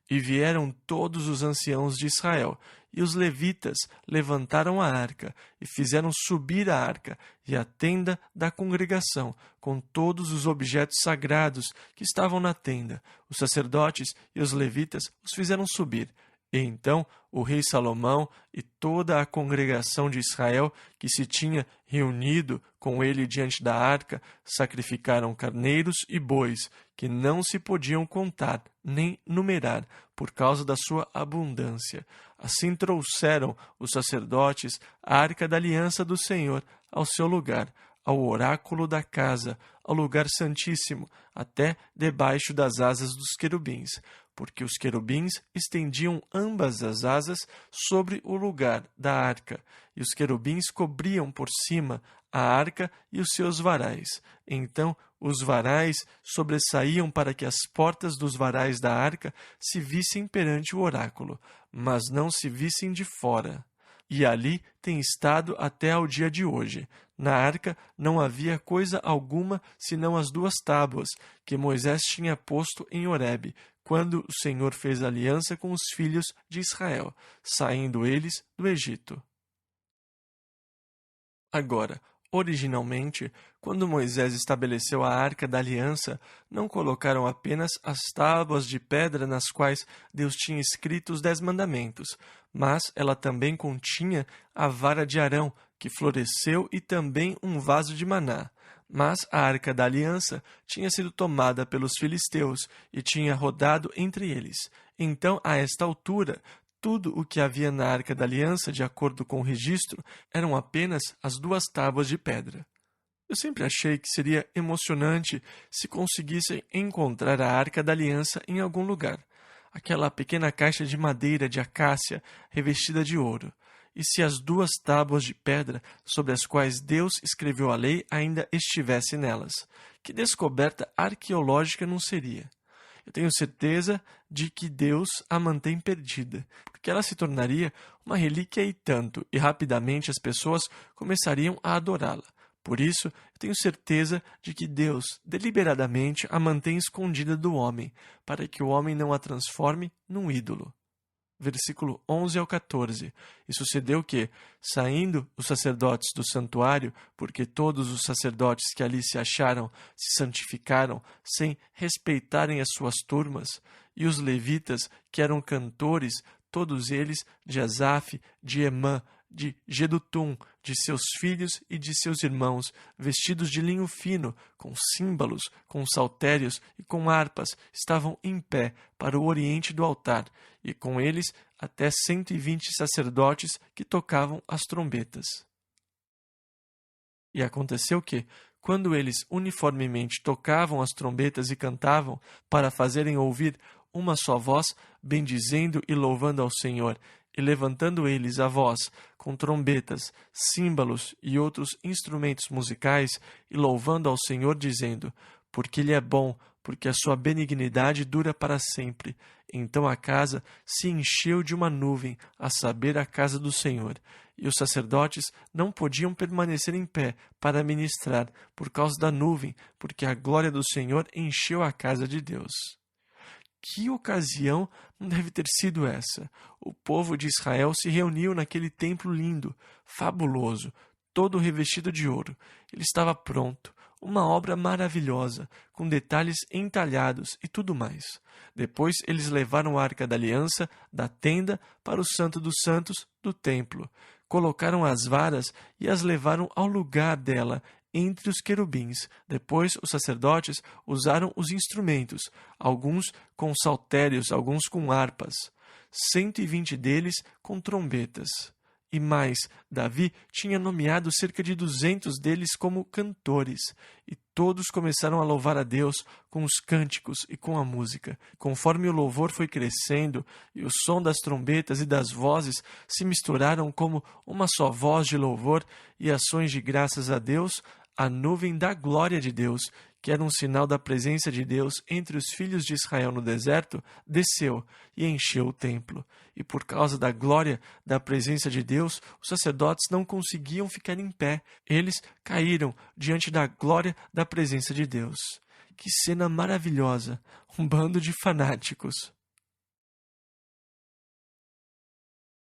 E vieram todos os anciãos de Israel, e os levitas levantaram a arca, e fizeram subir a arca, e a tenda da congregação, com todos os objetos sagrados que estavam na tenda. Os sacerdotes e os levitas os fizeram subir. E então o rei Salomão e toda a congregação de Israel, que se tinha reunido com ele diante da arca, sacrificaram carneiros e bois, que não se podiam contar nem numerar, por causa da sua abundância. Assim trouxeram os sacerdotes a arca da aliança do Senhor ao seu lugar, ao oráculo da casa, ao lugar santíssimo, até debaixo das asas dos querubins, porque os querubins estendiam ambas as asas sobre o lugar da arca, e os querubins cobriam por cima a arca e os seus varais. Então os varais sobressaíam para que as portas dos varais da arca se vissem perante o oráculo, mas não se vissem de fora. E ali tem estado até ao dia de hoje. Na arca não havia coisa alguma senão as 2 tábuas que Moisés tinha posto em Horebe, quando o Senhor fez aliança com os filhos de Israel, saindo eles do Egito. Agora, originalmente, quando Moisés estabeleceu a arca da aliança, não colocaram apenas as tábuas de pedra nas quais Deus tinha escrito os 10 mandamentos, mas ela também continha a vara de Arão, que floresceu, e também um vaso de maná. Mas a arca da aliança tinha sido tomada pelos filisteus e tinha rodado entre eles. Então, a esta altura, tudo o que havia na arca da aliança, de acordo com o registro, eram apenas as 2 tábuas de pedra. Eu sempre achei que seria emocionante se conseguissem encontrar a arca da aliança em algum lugar. Aquela pequena caixa de madeira de acácia revestida de ouro. E se as 2 tábuas de pedra sobre as quais Deus escreveu a lei ainda estivessem nelas? Que descoberta arqueológica não seria? Eu tenho certeza de que Deus a mantém perdida, porque ela se tornaria uma relíquia e tanto, e rapidamente as pessoas começariam a adorá-la. Por isso, eu tenho certeza de que Deus deliberadamente a mantém escondida do homem, para que o homem não a transforme num ídolo. Versículo 11 ao 14. E sucedeu que, saindo os sacerdotes do santuário, porque todos os sacerdotes que ali se acharam se santificaram, sem respeitarem as suas turmas, e os levitas, que eram cantores, todos eles de Asaf, de Emã, de Jedutum, de seus filhos e de seus irmãos, vestidos de linho fino, com símbolos, com saltérios e com harpas, estavam em pé para o oriente do altar, e com eles até 120 sacerdotes que tocavam as trombetas. E aconteceu que, quando eles uniformemente tocavam as trombetas e cantavam, para fazerem ouvir uma só voz, bendizendo e louvando ao Senhor, e levantando eles a voz, com trombetas, símbolos e outros instrumentos musicais, e louvando ao Senhor, dizendo: porque Ele é bom, porque a sua benignidade dura para sempre. Então a casa se encheu de uma nuvem, a saber, a casa do Senhor. E os sacerdotes não podiam permanecer em pé para ministrar, por causa da nuvem, porque a glória do Senhor encheu a casa de Deus. Que ocasião não deve ter sido essa? O povo de Israel se reuniu naquele templo lindo, fabuloso, todo revestido de ouro. Ele estava pronto, uma obra maravilhosa, com detalhes entalhados e tudo mais. Depois eles levaram a Arca da Aliança da tenda para o Santo dos Santos do templo. Colocaram as varas e as levaram ao lugar dela, entre os querubins. Depois os sacerdotes usaram os instrumentos, alguns com saltérios, alguns com harpas, 120 deles com trombetas. E mais, Davi tinha nomeado cerca de 200 deles como cantores, e todos começaram a louvar a Deus com os cânticos e com a música. Conforme o louvor foi crescendo e o som das trombetas e das vozes se misturaram como uma só voz de louvor e ações de graças a Deus, a nuvem da glória de Deus, que era um sinal da presença de Deus entre os filhos de Israel no deserto, desceu e encheu o templo. E por causa da glória da presença de Deus, os sacerdotes não conseguiam ficar em pé. Eles caíram diante da glória da presença de Deus. Que cena maravilhosa! Um bando de fanáticos.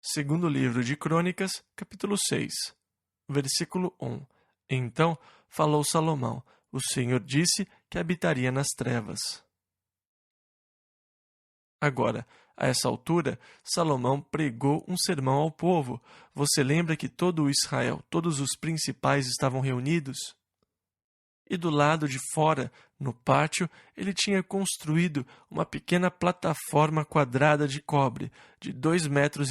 Segundo livro de Crônicas, capítulo 6, versículo 1. Então falou Salomão: o Senhor disse que habitaria nas trevas. Agora, a essa altura, Salomão pregou um sermão ao povo. Você lembra que todo o Israel, todos os principais estavam reunidos? E do lado de fora, no pátio, ele tinha construído uma pequena plataforma quadrada de cobre, de 2,30 metros,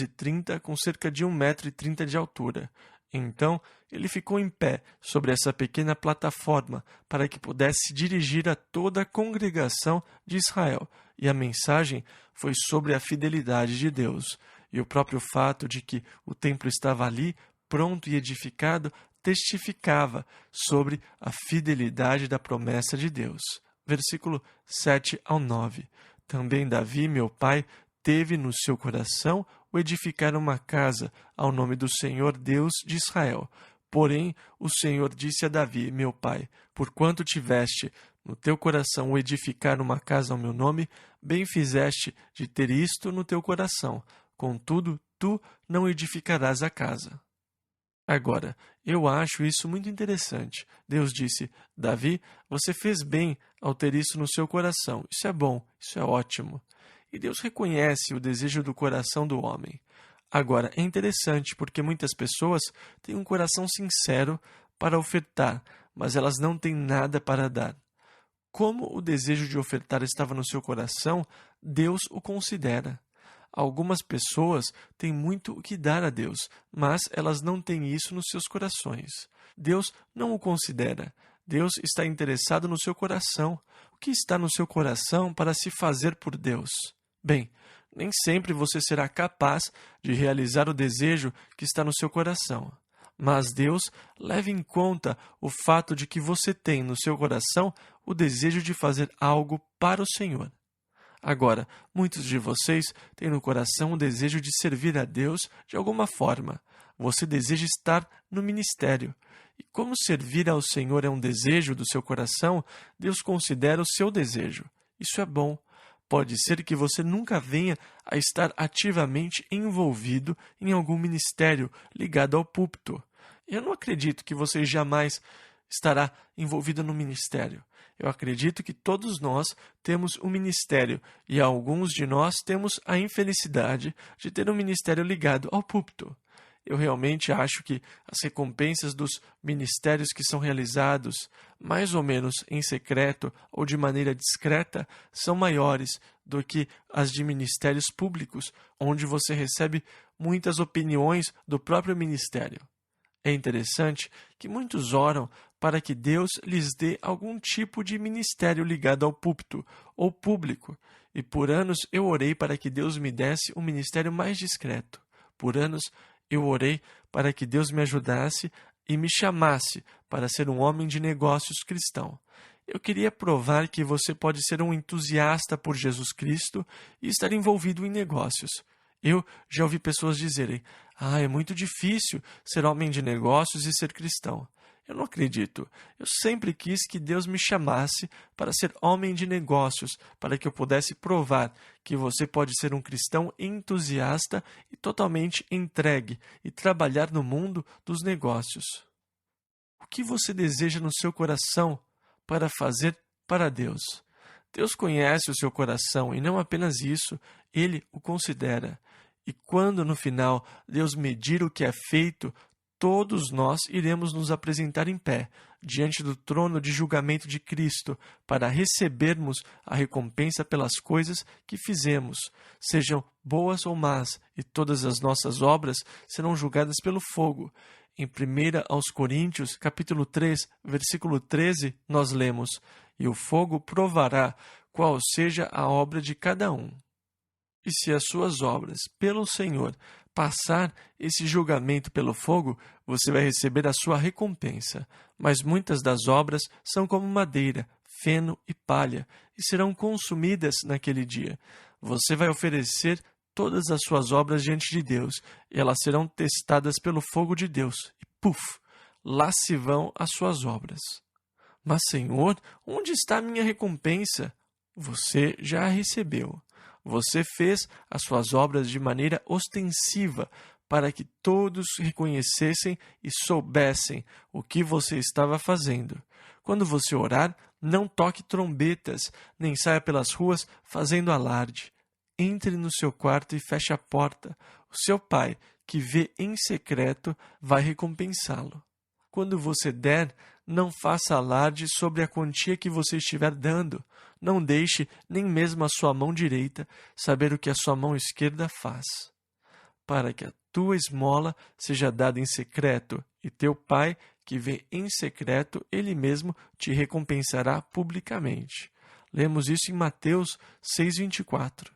com cerca de 1,30 metro de altura. Então, ele ficou em pé sobre essa pequena plataforma para que pudesse dirigir a toda a congregação de Israel. E a mensagem foi sobre a fidelidade de Deus. E o próprio fato de que o templo estava ali, pronto e edificado, testificava sobre a fidelidade da promessa de Deus. Versículo 7 ao 9. Também Davi, meu pai, teve no seu coração o edificar uma casa ao nome do Senhor Deus de Israel. Porém, o Senhor disse a Davi, meu pai: porquanto tiveste no teu coração o edificar uma casa ao meu nome, bem fizeste de ter isto no teu coração. Contudo, tu não edificarás a casa. Agora, eu acho isso muito interessante. Deus disse: Davi, você fez bem ao ter isso no seu coração. Isso é bom, isso é ótimo. E Deus reconhece o desejo do coração do homem. Agora, é interessante porque muitas pessoas têm um coração sincero para ofertar, mas elas não têm nada para dar. Como o desejo de ofertar estava no seu coração, Deus o considera. Algumas pessoas têm muito o que dar a Deus, mas elas não têm isso nos seus corações. Deus não o considera. Deus está interessado no seu coração. O que está no seu coração para se fazer por Deus? Bem, nem sempre você será capaz de realizar o desejo que está no seu coração. Mas Deus leva em conta o fato de que você tem no seu coração o desejo de fazer algo para o Senhor. Agora, muitos de vocês têm no coração o desejo de servir a Deus de alguma forma. Você deseja estar no ministério. E como servir ao Senhor é um desejo do seu coração, Deus considera o seu desejo. Isso é bom. Pode ser que você nunca venha a estar ativamente envolvido em algum ministério ligado ao púlpito. Eu não acredito que você jamais estará envolvido no ministério. Eu acredito que todos nós temos um ministério e alguns de nós temos a infelicidade de ter um ministério ligado ao púlpito. Eu realmente acho que as recompensas dos ministérios que são realizados, mais ou menos em secreto ou de maneira discreta, são maiores do que as de ministérios públicos, onde você recebe muitas opiniões do próprio ministério. É interessante que muitos oram para que Deus lhes dê algum tipo de ministério ligado ao púlpito ou público, e por anos eu orei para que Deus me desse um ministério mais discreto. Por anos eu orei para que Deus me ajudasse e me chamasse para ser um homem de negócios cristão. Eu queria provar que você pode ser um entusiasta por Jesus Cristo e estar envolvido em negócios. Eu já ouvi pessoas dizerem: é muito difícil ser homem de negócios e ser cristão. Eu não acredito. Eu sempre quis que Deus me chamasse para ser homem de negócios, para que eu pudesse provar que você pode ser um cristão entusiasta e totalmente entregue e trabalhar no mundo dos negócios. O que você deseja no seu coração para fazer para Deus? Deus conhece o seu coração e não apenas isso, Ele o considera. E quando no final Deus medir o que é feito, todos nós iremos nos apresentar em pé, diante do trono de julgamento de Cristo, para recebermos a recompensa pelas coisas que fizemos, sejam boas ou más, e todas as nossas obras serão julgadas pelo fogo. Em 1 aos Coríntios, capítulo 3, versículo 13, nós lemos: "E o fogo provará qual seja a obra de cada um. E se as suas obras, pelo Senhor, passar esse julgamento pelo fogo, você vai receber a sua recompensa. Mas muitas das obras são como madeira, feno e palha, e serão consumidas naquele dia. Você vai oferecer todas as suas obras diante de Deus, e elas serão testadas pelo fogo de Deus. E puf, lá se vão as suas obras. Mas, Senhor, onde está a minha recompensa? Você já a recebeu. Você fez as suas obras de maneira ostensiva, para que todos reconhecessem e soubessem o que você estava fazendo. Quando você orar, não toque trombetas, nem saia pelas ruas fazendo alarde. Entre no seu quarto e feche a porta. O seu pai, que vê em secreto, vai recompensá-lo. Quando você der, não faça alarde sobre a quantia que você estiver dando. Não deixe nem mesmo a sua mão direita saber o que a sua mão esquerda faz. Para que a tua esmola seja dada em secreto, e teu pai, que vê em secreto, ele mesmo te recompensará publicamente. Lemos isso em Mateus 6,24.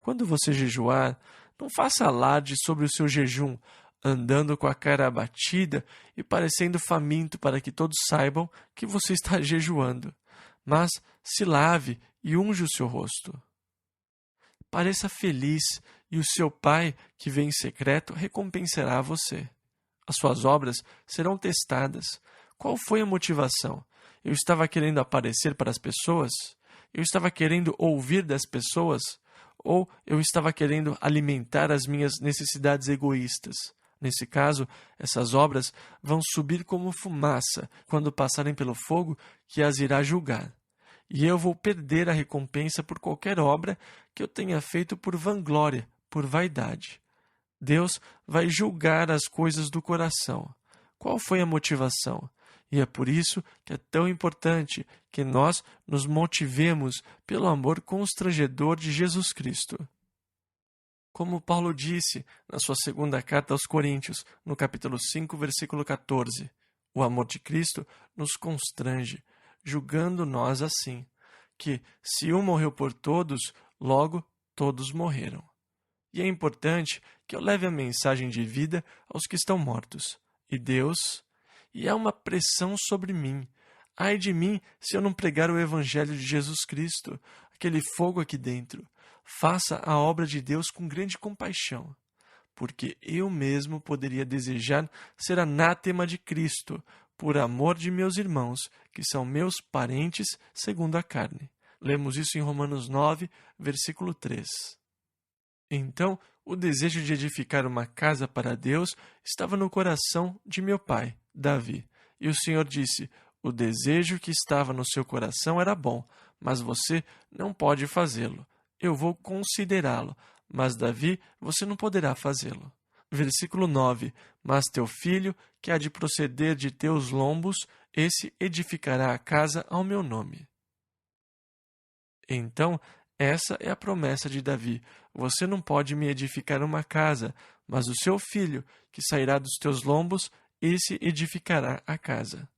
Quando você jejuar, não faça alarde sobre o seu jejum, andando com a cara abatida e parecendo faminto para que todos saibam que você está jejuando. Mas se lave e unja o seu rosto. Pareça feliz, e o seu pai, que vem em secreto, recompensará você. As suas obras serão testadas. Qual foi a motivação? Eu estava querendo aparecer para as pessoas? Eu estava querendo ouvir das pessoas? Ou eu estava querendo alimentar as minhas necessidades egoístas? Nesse caso, essas obras vão subir como fumaça quando passarem pelo fogo que as irá julgar. E eu vou perder a recompensa por qualquer obra que eu tenha feito por vanglória, por vaidade. Deus vai julgar as coisas do coração. Qual foi a motivação? E é por isso que é tão importante que nós nos motivemos pelo amor constrangedor de Jesus Cristo. Como Paulo disse na sua segunda carta aos Coríntios, no capítulo 5, versículo 14, o amor de Cristo nos constrange, julgando nós assim, que se um morreu por todos, logo todos morreram. E é importante que eu leve a mensagem de vida aos que estão mortos. E há uma pressão sobre mim. Ai de mim se eu não pregar o Evangelho de Jesus Cristo, aquele fogo aqui dentro. Faça a obra de Deus com grande compaixão, porque eu mesmo poderia desejar ser anátema de Cristo, por amor de meus irmãos, que são meus parentes segundo a carne. Lemos isso em Romanos 9, versículo 3. Então, o desejo de edificar uma casa para Deus estava no coração de meu pai, Davi. E o Senhor disse: o desejo que estava no seu coração era bom, mas você não pode fazê-lo. Eu vou considerá-lo, mas Davi, você não poderá fazê-lo. Versículo 9. Mas teu filho, que há de proceder de teus lombos, esse edificará a casa ao meu nome. Então, essa é a promessa de Davi. Você não pode me edificar uma casa, mas o seu filho, que sairá dos teus lombos, esse edificará a casa.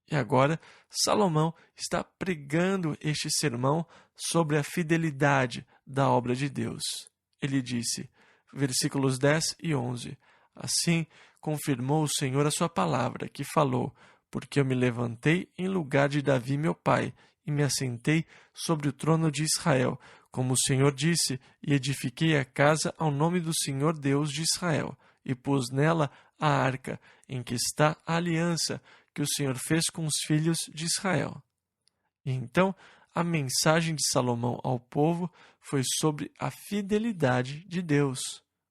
E agora, Salomão está pregando este sermão sobre a fidelidade da obra de Deus. Ele disse, versículos 10 e 11, assim confirmou o Senhor a sua palavra, que falou, porque eu me levantei em lugar de Davi meu pai, e me assentei sobre o trono de Israel, como o Senhor disse, e edifiquei a casa ao nome do Senhor Deus de Israel, e pus nela a arca, em que está a aliança que o Senhor fez com os filhos de Israel. E então, a mensagem de Salomão ao povo foi sobre a fidelidade de Deus.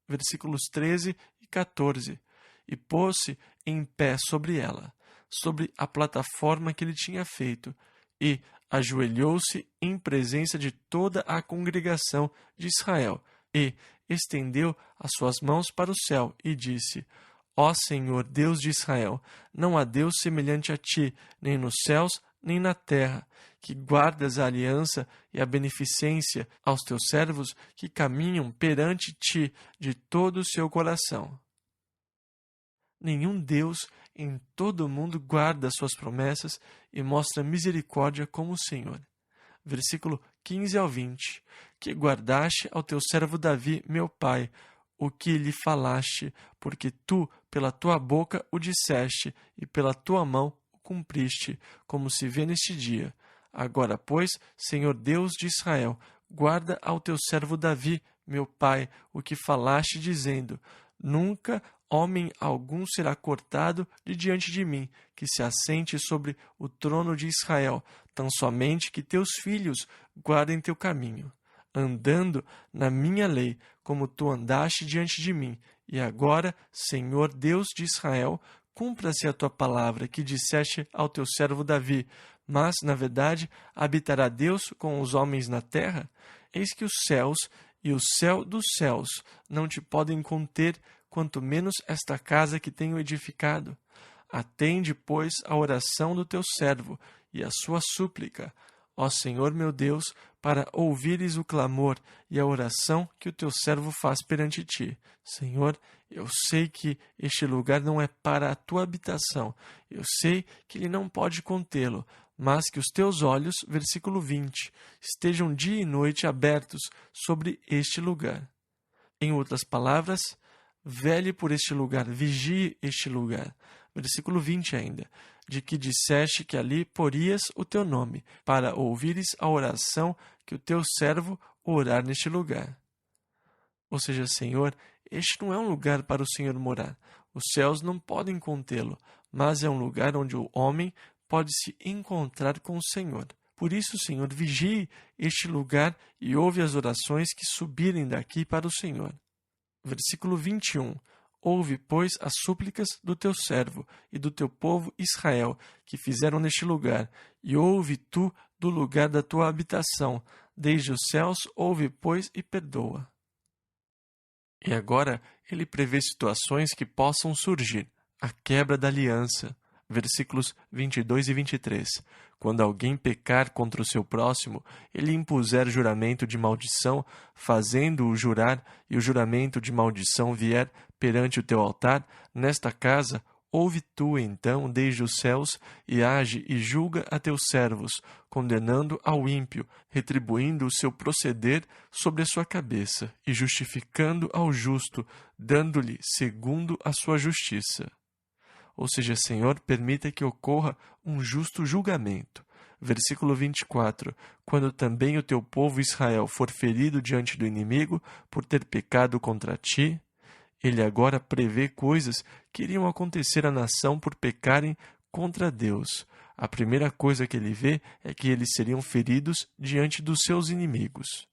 Versículos 13 e 14. E pôs-se em pé sobre ela, sobre a plataforma que ele tinha feito, e ajoelhou-se em presença de toda a congregação de Israel, e estendeu as suas mãos para o céu, e disse, Ó Senhor, Deus de Israel, não há Deus semelhante a ti, nem nos céus, nem na terra, que guardas a aliança e a beneficência aos teus servos que caminham perante ti de todo o seu coração. Nenhum Deus em todo o mundo guarda suas promessas e mostra misericórdia como o Senhor. Versículo 15 ao 20. Que guardaste ao teu servo Davi, meu pai, o que lhe falaste, porque tu, pela tua boca, o disseste, e pela tua mão o cumpriste, como se vê neste dia. Agora, pois, Senhor Deus de Israel, guarda ao teu servo Davi, meu pai, o que falaste, dizendo, nunca homem algum será cortado de diante de mim, que se assente sobre o trono de Israel, tão somente que teus filhos guardem teu caminho, andando na minha lei, como tu andaste diante de mim. E agora, Senhor Deus de Israel, cumpra-se a tua palavra que disseste ao teu servo Davi, mas, na verdade, habitará Deus com os homens na terra? Eis que os céus e o céu dos céus não te podem conter, quanto menos esta casa que tenho edificado. Atende, pois, a oração do teu servo e a sua súplica, ó Senhor meu Deus, para ouvires o clamor e a oração que o teu servo faz perante ti. Senhor, eu sei que este lugar não é para a tua habitação, eu sei que ele não pode contê-lo, mas que os teus olhos, versículo 20, estejam dia e noite abertos sobre este lugar. Em outras palavras, vele por este lugar, vigie este lugar. Versículo 20 ainda, de que disseste que ali porias o teu nome, para ouvires a oração que o teu servo orar neste lugar. Ou seja, Senhor, este não é um lugar para o Senhor morar. Os céus não podem contê-lo, mas é um lugar onde o homem pode se encontrar com o Senhor. Por isso, Senhor, vigie este lugar e ouve as orações que subirem daqui para o Senhor. Versículo 21. Ouve, pois, as súplicas do teu servo e do teu povo Israel, que fizeram neste lugar, e ouve tu do lugar da tua habitação. Desde os céus, ouve, pois, e perdoa. E agora ele prevê situações que possam surgir. A quebra da aliança. Versículos 22 e 23. Quando alguém pecar contra o seu próximo, ele impuser juramento de maldição, fazendo-o jurar, e o juramento de maldição vier perante o teu altar, nesta casa, ouve tu, então, desde os céus, e age e julga a teus servos, condenando ao ímpio, retribuindo o seu proceder sobre a sua cabeça, e justificando ao justo, dando-lhe segundo a sua justiça. Ou seja, Senhor, permita que ocorra um justo julgamento. Versículo 24. Quando também o teu povo Israel for ferido diante do inimigo por ter pecado contra ti, ele agora prevê coisas que iriam acontecer à nação por pecarem contra Deus. A primeira coisa que ele vê é que eles seriam feridos diante dos seus inimigos.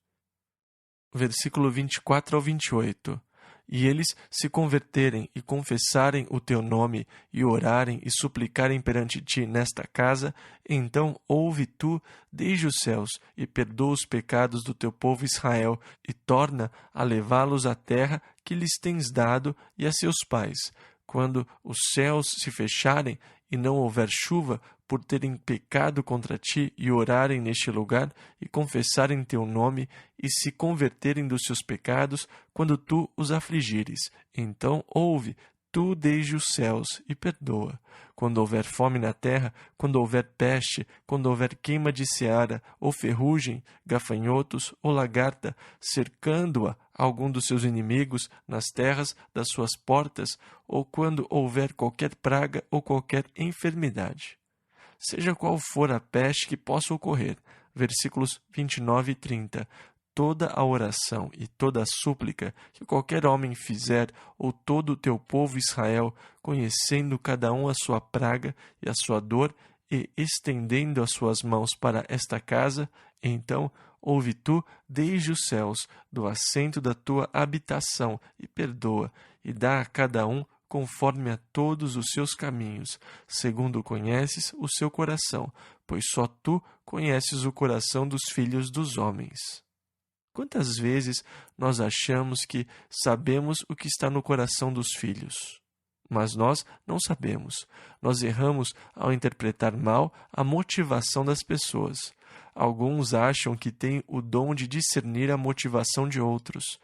Versículo 24 ao 28. E eles se converterem e confessarem o teu nome, e orarem e suplicarem perante ti nesta casa, então ouve tu desde os céus, e perdoa os pecados do teu povo Israel, e torna a levá-los à terra que lhes tens dado e a seus pais. Quando os céus se fecharem, e não houver chuva por terem pecado contra ti e orarem neste lugar e confessarem teu nome e se converterem dos seus pecados quando tu os afligires, então ouve tu desde os céus e perdoa. Quando houver fome na terra, quando houver peste, quando houver queima de seara, ou ferrugem, gafanhotos ou lagarta, cercando-a algum dos seus inimigos nas terras das suas portas, ou quando houver qualquer praga ou qualquer enfermidade. Seja qual for a peste que possa ocorrer, versículos 29 e 30, toda a oração e toda a súplica que qualquer homem fizer, ou todo o teu povo Israel, conhecendo cada um a sua praga e a sua dor, e estendendo as suas mãos para esta casa, então ouve tu desde os céus, do assento da tua habitação, e perdoa, e dá a cada um conforme a todos os seus caminhos, segundo conheces o seu coração, pois só tu conheces o coração dos filhos dos homens. Quantas vezes nós achamos que sabemos o que está no coração dos filhos? Mas nós não sabemos. Nós erramos ao interpretar mal a motivação das pessoas. Alguns acham que têm o dom de discernir a motivação de outros,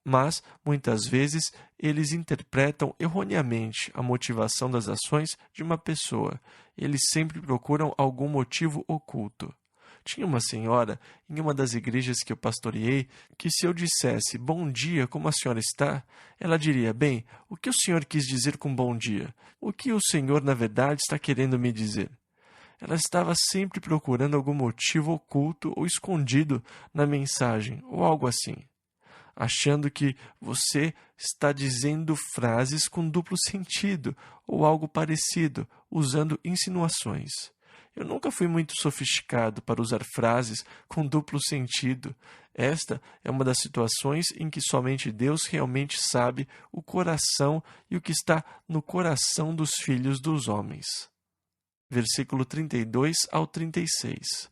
mas, muitas vezes, eles interpretam erroneamente a motivação das ações de uma pessoa. Eles sempre procuram algum motivo oculto. Tinha uma senhora, em uma das igrejas que eu pastoreei, que se eu dissesse, bom dia, como a senhora está? Ela diria, bem, o que o senhor quis dizer com bom dia? O que o senhor, na verdade, está querendo me dizer? Ela estava sempre procurando algum motivo oculto ou escondido na mensagem, ou algo assim, achando que você está dizendo frases com duplo sentido, ou algo parecido, usando insinuações. Eu nunca fui muito sofisticado para usar frases com duplo sentido. Esta é uma das situações em que somente Deus realmente sabe o coração e o que está no coração dos filhos dos homens. Versículo 32 ao 36.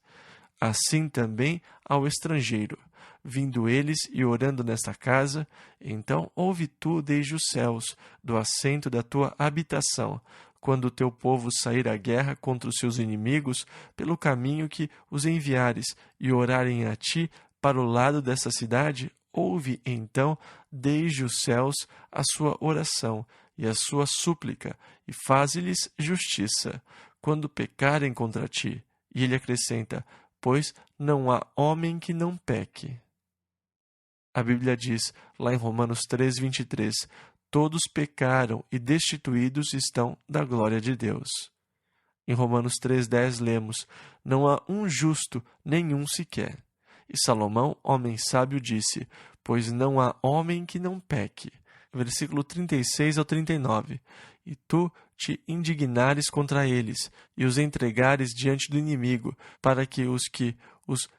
Assim também ao estrangeiro, vindo eles e orando nesta casa, então ouve tu desde os céus, do assento da tua habitação, quando o teu povo sair à guerra contra os seus inimigos, pelo caminho que os enviares, e orarem a ti para o lado dessa cidade, ouve então desde os céus a sua oração e a sua súplica, e faze-lhes justiça, quando pecarem contra ti. E ele acrescenta, pois não há homem que não peque. A Bíblia diz, lá em Romanos 3:23, todos pecaram e destituídos estão da glória de Deus. Em Romanos 3:10 lemos, não há um justo, nenhum sequer. E Salomão, homem sábio, disse, pois não há homem que não peque. Versículo 36 ao 39. E tu te indignares contra eles, e os entregares diante do inimigo, para que os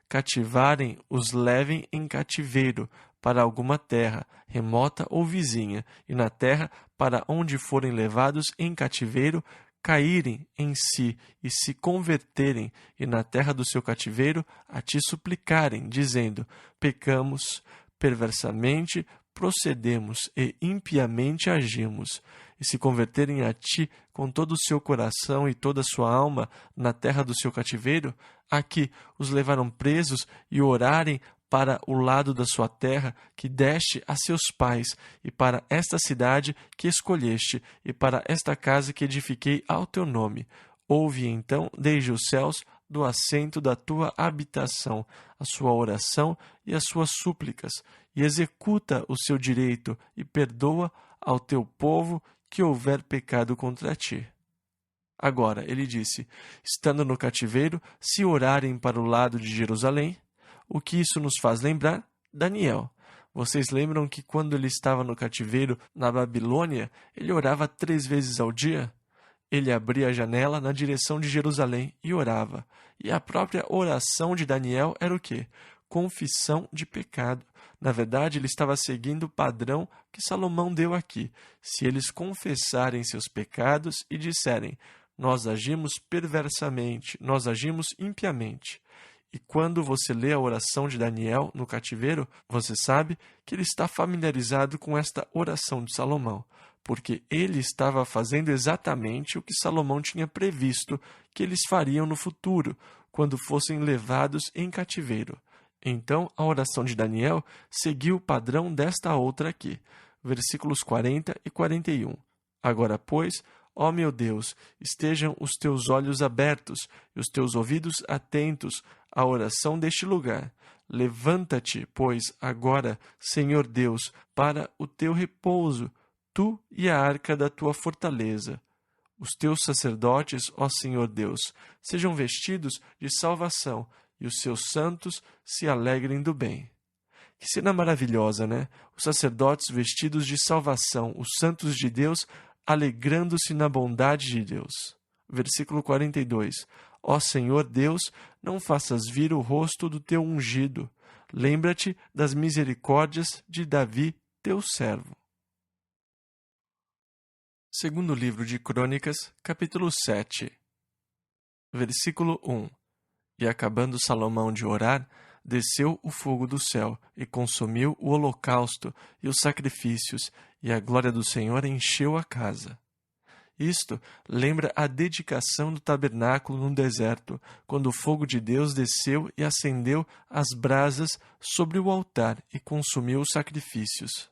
cativarem os levem em cativeiro para alguma terra, remota ou vizinha, e na terra para onde forem levados em cativeiro, caírem em si e se converterem, e na terra do seu cativeiro a ti suplicarem, dizendo, pecamos, perversamente procedemos e impiamente agimos, e se converterem a ti com todo o seu coração e toda a sua alma na terra do seu cativeiro, a que os levaram presos e orarem para o lado da sua terra que deste a seus pais, e para esta cidade que escolheste, e para esta casa que edifiquei ao teu nome. Ouve então desde os céus, do assento da tua habitação, a sua oração e as suas súplicas, e executa o seu direito, e perdoa ao teu povo que houver pecado contra ti. Agora, ele disse, estando no cativeiro, se orarem para o lado de Jerusalém, o que isso nos faz lembrar? Daniel. Vocês lembram que quando ele estava no cativeiro na Babilônia, ele orava 3 vezes ao dia? Ele abria a janela na direção de Jerusalém e orava. E a própria oração de Daniel era o quê? Confissão de pecado. Na verdade, ele estava seguindo o padrão que Salomão deu aqui. Se eles confessarem seus pecados e disserem, nós agimos perversamente, nós agimos impiamente. E quando você lê a oração de Daniel no cativeiro, você sabe que ele está familiarizado com esta oração de Salomão. porque ele estava fazendo exatamente o que Salomão tinha previsto que eles fariam no futuro, quando fossem levados em cativeiro. Então, a oração de Daniel seguiu o padrão desta outra aqui, versículos 40 e 41. Agora, pois, ó meu Deus, estejam os teus olhos abertos e os teus ouvidos atentos à oração deste lugar. Levanta-te, pois, agora, Senhor Deus, para o teu repouso, tu e a arca da tua fortaleza. Os teus sacerdotes, ó Senhor Deus, sejam vestidos de salvação, e os seus santos se alegrem do bem. Que cena maravilhosa, né? Os sacerdotes vestidos de salvação, os santos de Deus, alegrando-se na bondade de Deus. Versículo 42. Ó Senhor Deus, não faças vir o rosto do teu ungido. Lembra-te das misericórdias de Davi, teu servo. Segundo livro de Crônicas, capítulo 7. Versículo 1. E acabando Salomão de orar, desceu o fogo do céu e consumiu o holocausto e os sacrifícios, e a glória do Senhor encheu a casa. Isto lembra a dedicação do tabernáculo no deserto, quando o fogo de Deus desceu e acendeu as brasas sobre o altar e consumiu os sacrifícios.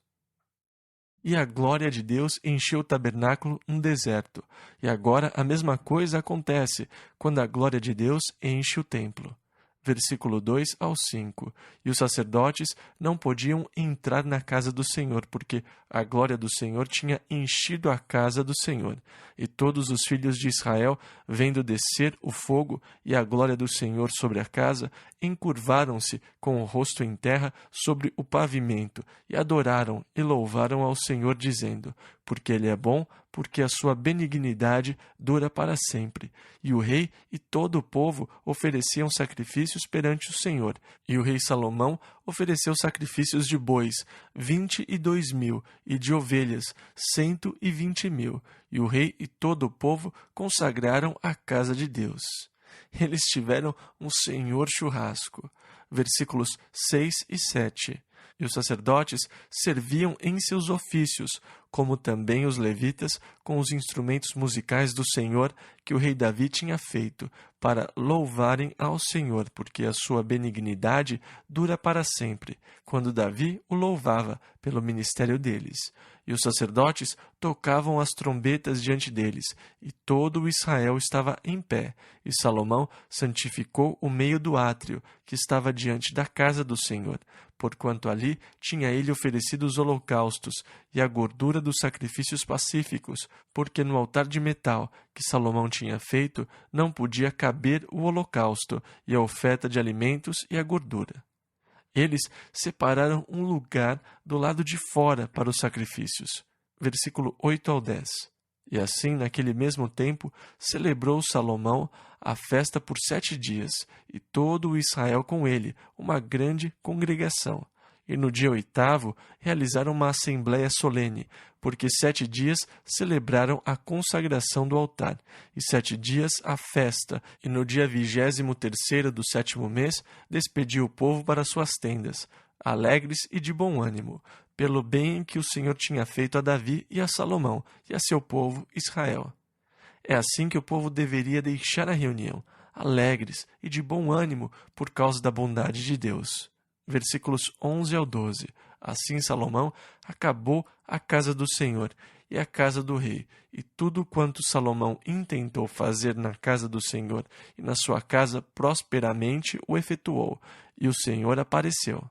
E a glória de Deus encheu o tabernáculo no deserto. E agora a mesma coisa acontece quando a glória de Deus enche o templo. Versículo 2 ao 5. E os sacerdotes não podiam entrar na casa do Senhor, porque a glória do Senhor tinha enchido a casa do Senhor. E todos os filhos de Israel, vendo descer o fogo e a glória do Senhor sobre a casa, encurvaram-se com o rosto em terra sobre o pavimento, e adoraram e louvaram ao Senhor, dizendo: porque Ele é bom, porque a sua benignidade dura para sempre. E o rei e todo o povo ofereciam sacrifícios perante o Senhor. E o rei Salomão ofereceu sacrifícios de bois, 22.000, e de ovelhas, 120.000. E o rei e todo o povo consagraram a casa de Deus. Eles tiveram um senhor churrasco. Versículos 6 e 7. E os sacerdotes serviam em seus ofícios, como também os levitas, com os instrumentos musicais do Senhor que o rei Davi tinha feito, para louvarem ao Senhor, porque a sua benignidade dura para sempre, quando Davi o louvava pelo ministério deles. E os sacerdotes tocavam as trombetas diante deles, e todo o Israel estava em pé. E Salomão santificou o meio do átrio, que estava diante da casa do Senhor, porquanto ali tinha ele oferecido os holocaustos e a gordura dos sacrifícios pacíficos, porque no altar de metal que Salomão tinha feito não podia caber o holocausto e a oferta de alimentos e a gordura. Eles separaram um lugar do lado de fora para os sacrifícios. Versículo 8 ao 10. E assim, naquele mesmo tempo, celebrou Salomão a festa por 7 dias, e todo o Israel com ele, uma grande congregação. E no dia 8º realizaram uma assembléia solene, porque 7 dias celebraram a consagração do altar, e 7 dias a festa, e no dia 23º do 7º mês despediu o povo para suas tendas, alegres e de bom ânimo, pelo bem que o Senhor tinha feito a Davi e a Salomão e a seu povo Israel. É assim que o povo deveria deixar a reunião, alegres e de bom ânimo por causa da bondade de Deus. Versículos 11 ao 12. Assim Salomão acabou a casa do Senhor e a casa do rei, e tudo quanto Salomão intentou fazer na casa do Senhor e na sua casa prosperamente o efetuou, e o Senhor apareceu.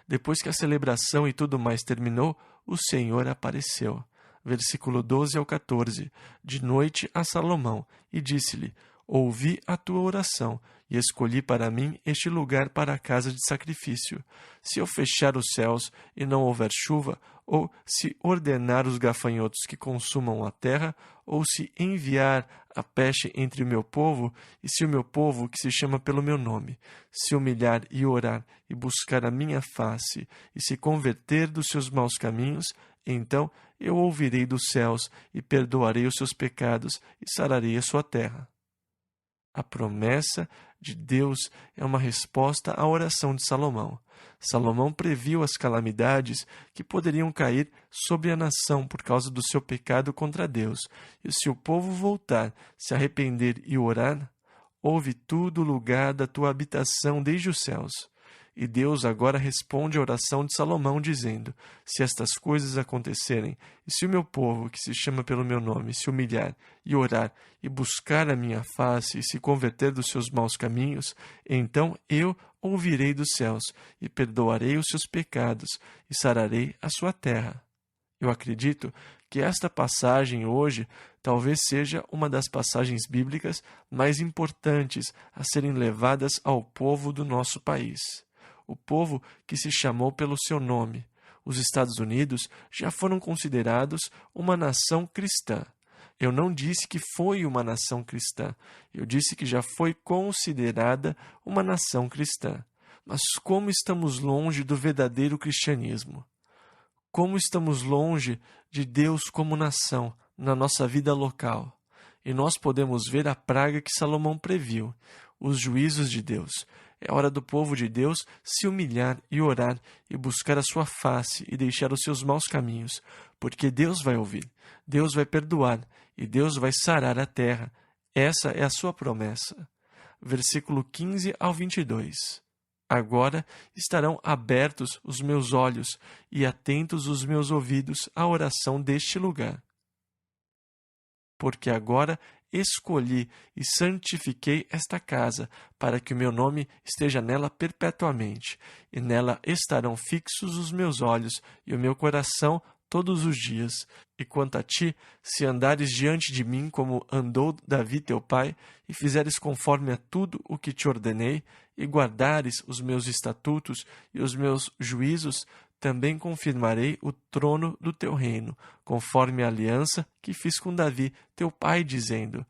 Depois que a celebração e tudo mais terminou, o Senhor apareceu. Versículo 12 ao 14. De noite a Salomão, e disse-lhe: ouvi a tua oração, e escolhi para mim este lugar para a casa de sacrifício. Se eu fechar os céus e não houver chuva, ou se ordenar os gafanhotos que consumam a terra, ou se enviar a peste entre o meu povo, e se o meu povo, que se chama pelo meu nome, se humilhar e orar e buscar a minha face, e se converter dos seus maus caminhos, então eu ouvirei dos céus e perdoarei os seus pecados e sararei a sua terra. A promessa de Deus é uma resposta à oração de Salomão. Salomão previu as calamidades que poderiam cair sobre a nação por causa do seu pecado contra Deus. E se o povo voltar, se arrepender e orar, ouve tu do lugar da tua habitação desde os céus. E Deus agora responde à oração de Salomão, dizendo: se estas coisas acontecerem, e se o meu povo, que se chama pelo meu nome, se humilhar e orar, e buscar a minha face, e se converter dos seus maus caminhos, então eu ouvirei dos céus, e perdoarei os seus pecados, e sararei a sua terra. Eu acredito que esta passagem hoje talvez seja uma das passagens bíblicas mais importantes a serem levadas ao povo do nosso país. O povo que se chamou pelo seu nome. Os Estados Unidos já foram considerados uma nação cristã. Eu não disse que foi uma nação cristã. Eu disse que já foi considerada uma nação cristã. Mas como estamos longe do verdadeiro cristianismo? Como estamos longe de Deus como nação na nossa vida local? E nós podemos ver a praga que Salomão previu, os juízos de Deus. É hora do povo de Deus se humilhar e orar e buscar a sua face e deixar os seus maus caminhos, porque Deus vai ouvir, Deus vai perdoar e Deus vai sarar a terra. Essa é a sua promessa. Versículo 15 ao 22. Agora estarão abertos os meus olhos e atentos os meus ouvidos à oração deste lugar. Porque agora escolhi e santifiquei esta casa, para que o meu nome esteja nela perpetuamente, e nela estarão fixos os meus olhos e o meu coração todos os dias. E quanto a ti, se andares diante de mim como andou Davi teu pai, e fizeres conforme a tudo o que te ordenei, e guardares os meus estatutos e os meus juízos, também confirmarei o trono do teu reino, conforme a aliança que fiz com Davi, teu pai, dizendo: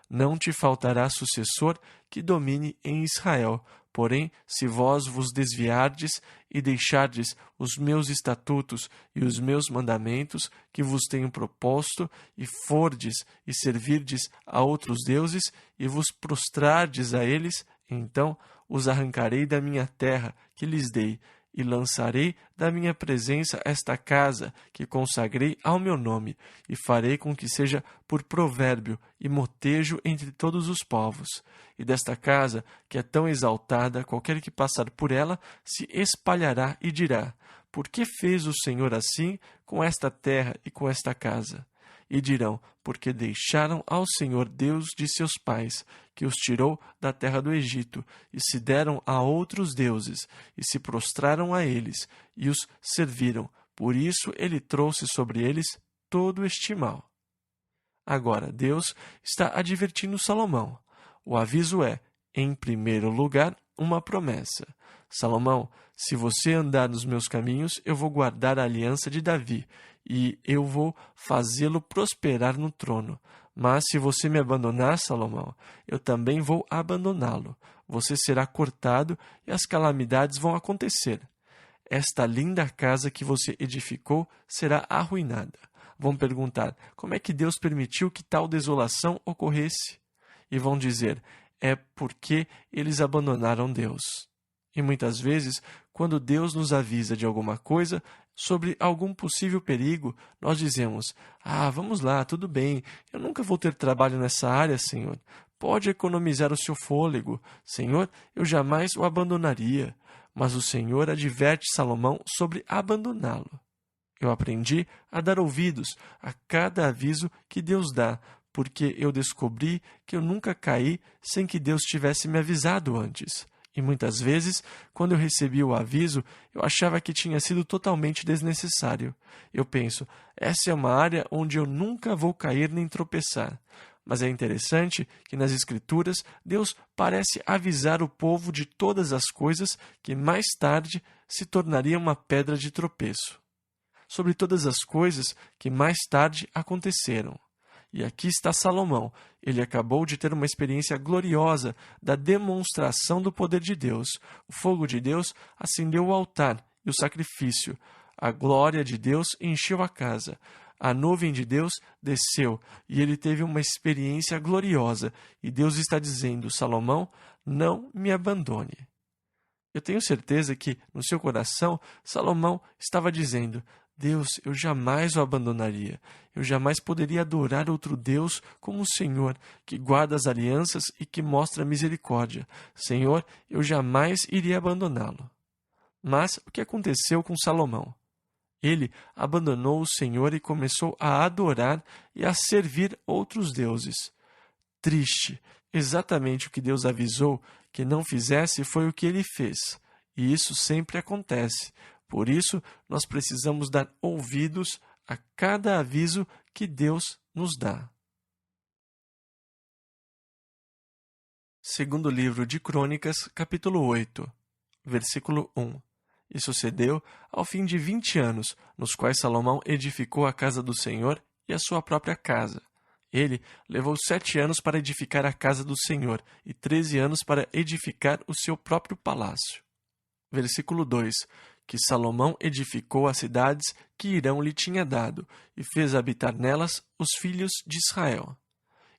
não te faltará sucessor que domine em Israel. Porém, se vós vos desviardes e deixardes os meus estatutos e os meus mandamentos que vos tenho proposto, e fordes e servirdes a outros deuses, e vos prostrardes a eles, então os arrancarei da minha terra que lhes dei, e lançarei da minha presença esta casa que consagrei ao meu nome, e farei com que seja por provérbio e motejo entre todos os povos. E desta casa, que é tão exaltada, qualquer que passar por ela se espalhará e dirá: por que fez o Senhor assim com esta terra e com esta casa? E dirão: porque deixaram ao Senhor Deus de seus pais, que os tirou da terra do Egito, e se deram a outros deuses, e se prostraram a eles, e os serviram. Por isso ele trouxe sobre eles todo este mal. Agora, Deus está advertindo Salomão. O aviso é, em primeiro lugar, uma promessa. Salomão, se você andar nos meus caminhos, eu vou guardar a aliança de Davi, e eu vou fazê-lo prosperar no trono. Mas se você me abandonar, Salomão, eu também vou abandoná-lo. Você será cortado e as calamidades vão acontecer. Esta linda casa que você edificou será arruinada. Vão perguntar: como é que Deus permitiu que tal desolação ocorresse? E vão dizer: é porque eles abandonaram Deus. E muitas vezes, quando Deus nos avisa de alguma coisa, sobre algum possível perigo, nós dizemos: vamos lá, tudo bem, eu nunca vou ter trabalho nessa área, Senhor. Pode economizar o seu fôlego. Senhor, eu jamais o abandonaria. Mas o Senhor adverte Salomão sobre abandoná-lo. Eu aprendi a dar ouvidos a cada aviso que Deus dá, porque eu descobri que eu nunca caí sem que Deus tivesse me avisado antes. E muitas vezes, quando eu recebi o aviso, eu achava que tinha sido totalmente desnecessário. Eu penso, essa é uma área onde eu nunca vou cair nem tropeçar. Mas é interessante que nas Escrituras, Deus parece avisar o povo de todas as coisas que mais tarde se tornariam uma pedra de tropeço. Sobre todas as coisas que mais tarde aconteceram. E aqui está Salomão. Ele acabou de ter uma experiência gloriosa da demonstração do poder de Deus. O fogo de Deus acendeu o altar e o sacrifício. A glória de Deus encheu a casa. A nuvem de Deus desceu e ele teve uma experiência gloriosa. E Deus está dizendo: Salomão, não me abandone. Eu tenho certeza que, no seu coração, Salomão estava dizendo: Deus, eu jamais o abandonaria. Eu jamais poderia adorar outro Deus como o Senhor, que guarda as alianças e que mostra misericórdia. Senhor, eu jamais iria abandoná-lo. Mas o que aconteceu com Salomão? Ele abandonou o Senhor e começou a adorar e a servir outros deuses. Triste. Exatamente o que Deus avisou que não fizesse foi o que ele fez. E isso sempre acontece. Por isso, nós precisamos dar ouvidos a cada aviso que Deus nos dá. Segundo livro de Crônicas, capítulo 8, versículo 1. E sucedeu ao fim de 20 anos, nos quais Salomão edificou a casa do Senhor e a sua própria casa. Ele levou 7 anos para edificar a casa do Senhor e 13 anos para edificar o seu próprio palácio. Versículo 2. Que Salomão edificou as cidades que Hirão lhe tinha dado e fez habitar nelas os filhos de Israel.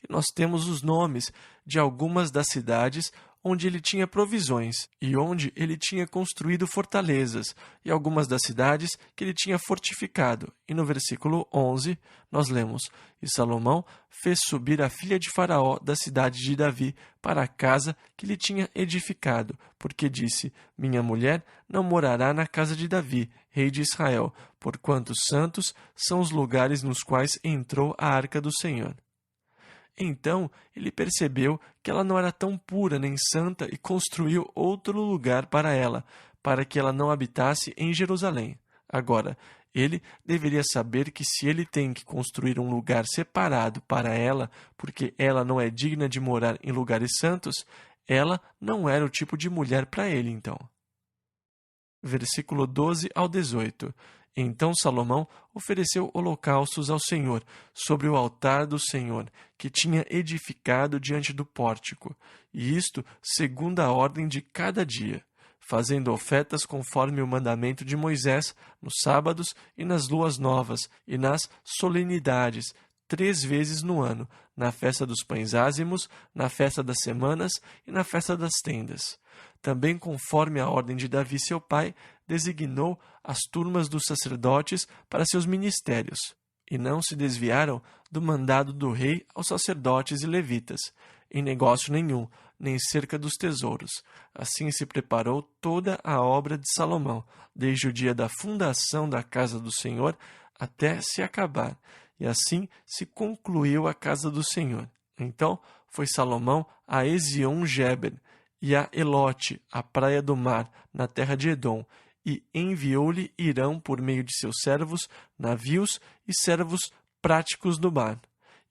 E nós temos os nomes de algumas das cidades onde ele tinha provisões e onde ele tinha construído fortalezas, e algumas das cidades que ele tinha fortificado. E no versículo 11, nós lemos: E Salomão fez subir a filha de Faraó da cidade de Davi para a casa que lhe tinha edificado, porque disse: Minha mulher não morará na casa de Davi, rei de Israel, porquanto santos são os lugares nos quais entrou a arca do Senhor. Então ele percebeu que ela não era tão pura nem santa e construiu outro lugar para ela, para que ela não habitasse em Jerusalém. Agora, ele deveria saber que se ele tem que construir um lugar separado para ela, porque ela não é digna de morar em lugares santos, ela não era o tipo de mulher para ele, então. Versículo 12 ao 18. Então Salomão ofereceu holocaustos ao Senhor sobre o altar do Senhor, que tinha edificado diante do pórtico, e isto segundo a ordem de cada dia, fazendo ofertas conforme o mandamento de Moisés, nos sábados e nas luas novas, e nas solenidades, 3 vezes no ano, na festa dos pães ázimos, na festa das semanas e na festa das tendas. Também, conforme a ordem de Davi, seu pai, designou as turmas dos sacerdotes para seus ministérios, e não se desviaram do mandado do rei aos sacerdotes e levitas, em negócio nenhum, nem cerca dos tesouros. Assim se preparou toda a obra de Salomão, desde o dia da fundação da casa do Senhor até se acabar, e assim se concluiu a casa do Senhor. Então foi Salomão a Ezion-Geber, e a Elote, a praia do mar, na terra de Edom, e enviou-lhe Hirão por meio de seus servos, navios e servos práticos do mar.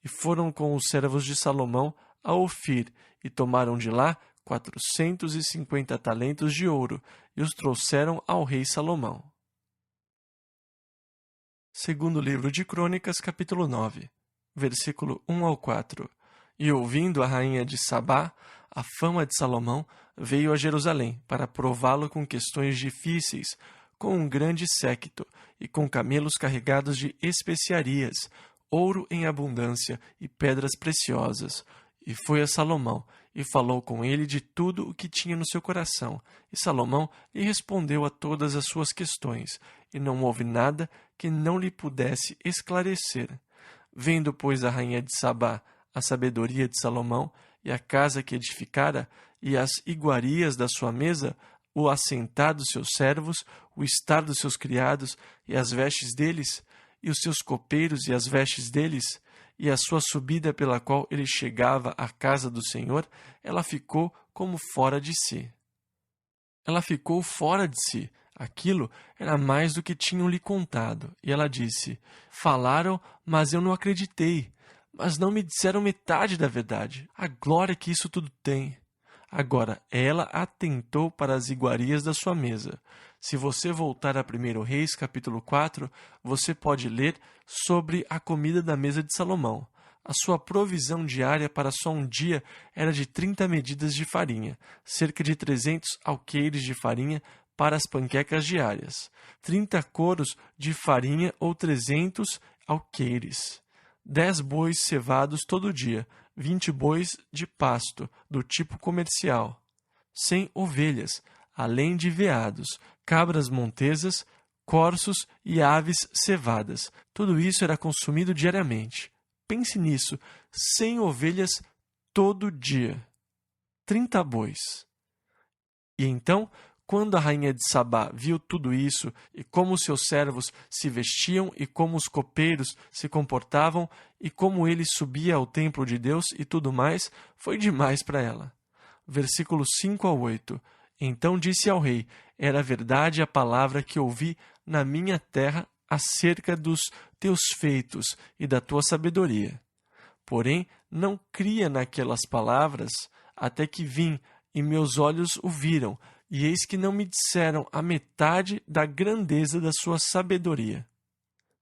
E foram com os servos de Salomão a Ofir, e tomaram de lá 450 talentos de ouro, e os trouxeram ao rei Salomão. Segundo livro de Crônicas, capítulo 9, versículo 1 ao 4. E ouvindo a rainha de Sabá, a fama de Salomão veio a Jerusalém para prová-lo com questões difíceis, com um grande séquito e com camelos carregados de especiarias, ouro em abundância e pedras preciosas. E foi a Salomão e falou com ele de tudo o que tinha no seu coração. E Salomão lhe respondeu a todas as suas questões, e não houve nada que não lhe pudesse esclarecer. Vendo, pois, a rainha de Sabá a sabedoria de Salomão, e a casa que edificara, e as iguarias da sua mesa, o assentar dos seus servos, o estar dos seus criados, e as vestes deles, e os seus copeiros e as vestes deles, e a sua subida pela qual ele chegava à casa do Senhor, ela ficou como fora de si. Ela ficou fora de si. Aquilo era mais do que tinham lhe contado. E ela disse: Falaram, mas eu não acreditei. Mas não me disseram metade da verdade. A glória que isso tudo tem. Agora, ela atentou para as iguarias da sua mesa. Se você voltar a 1 Reis, capítulo 4, você pode ler sobre a comida da mesa de Salomão. A sua provisão diária para só um dia era de 30 medidas de farinha, cerca de 300 alqueires de farinha para as panquecas diárias, 30 coros de farinha ou 300 alqueires, 10 bois cevados todo dia, 20 bois de pasto, do tipo comercial, 100 ovelhas, além de veados, cabras montesas, corços e aves cevadas. Tudo isso era consumido diariamente. Pense nisso, 100 ovelhas todo dia, 30 bois. E então, quando a rainha de Sabá viu tudo isso, e como seus servos se vestiam, e como os copeiros se comportavam, e como ele subia ao templo de Deus e tudo mais, foi demais para ela. Versículos 5 a 8. Então disse ao rei: era verdade a palavra que ouvi na minha terra acerca dos teus feitos e da tua sabedoria. Porém, não cria naquelas palavras, até que vim, e meus olhos o viram, e eis que não me disseram a metade da grandeza da sua sabedoria.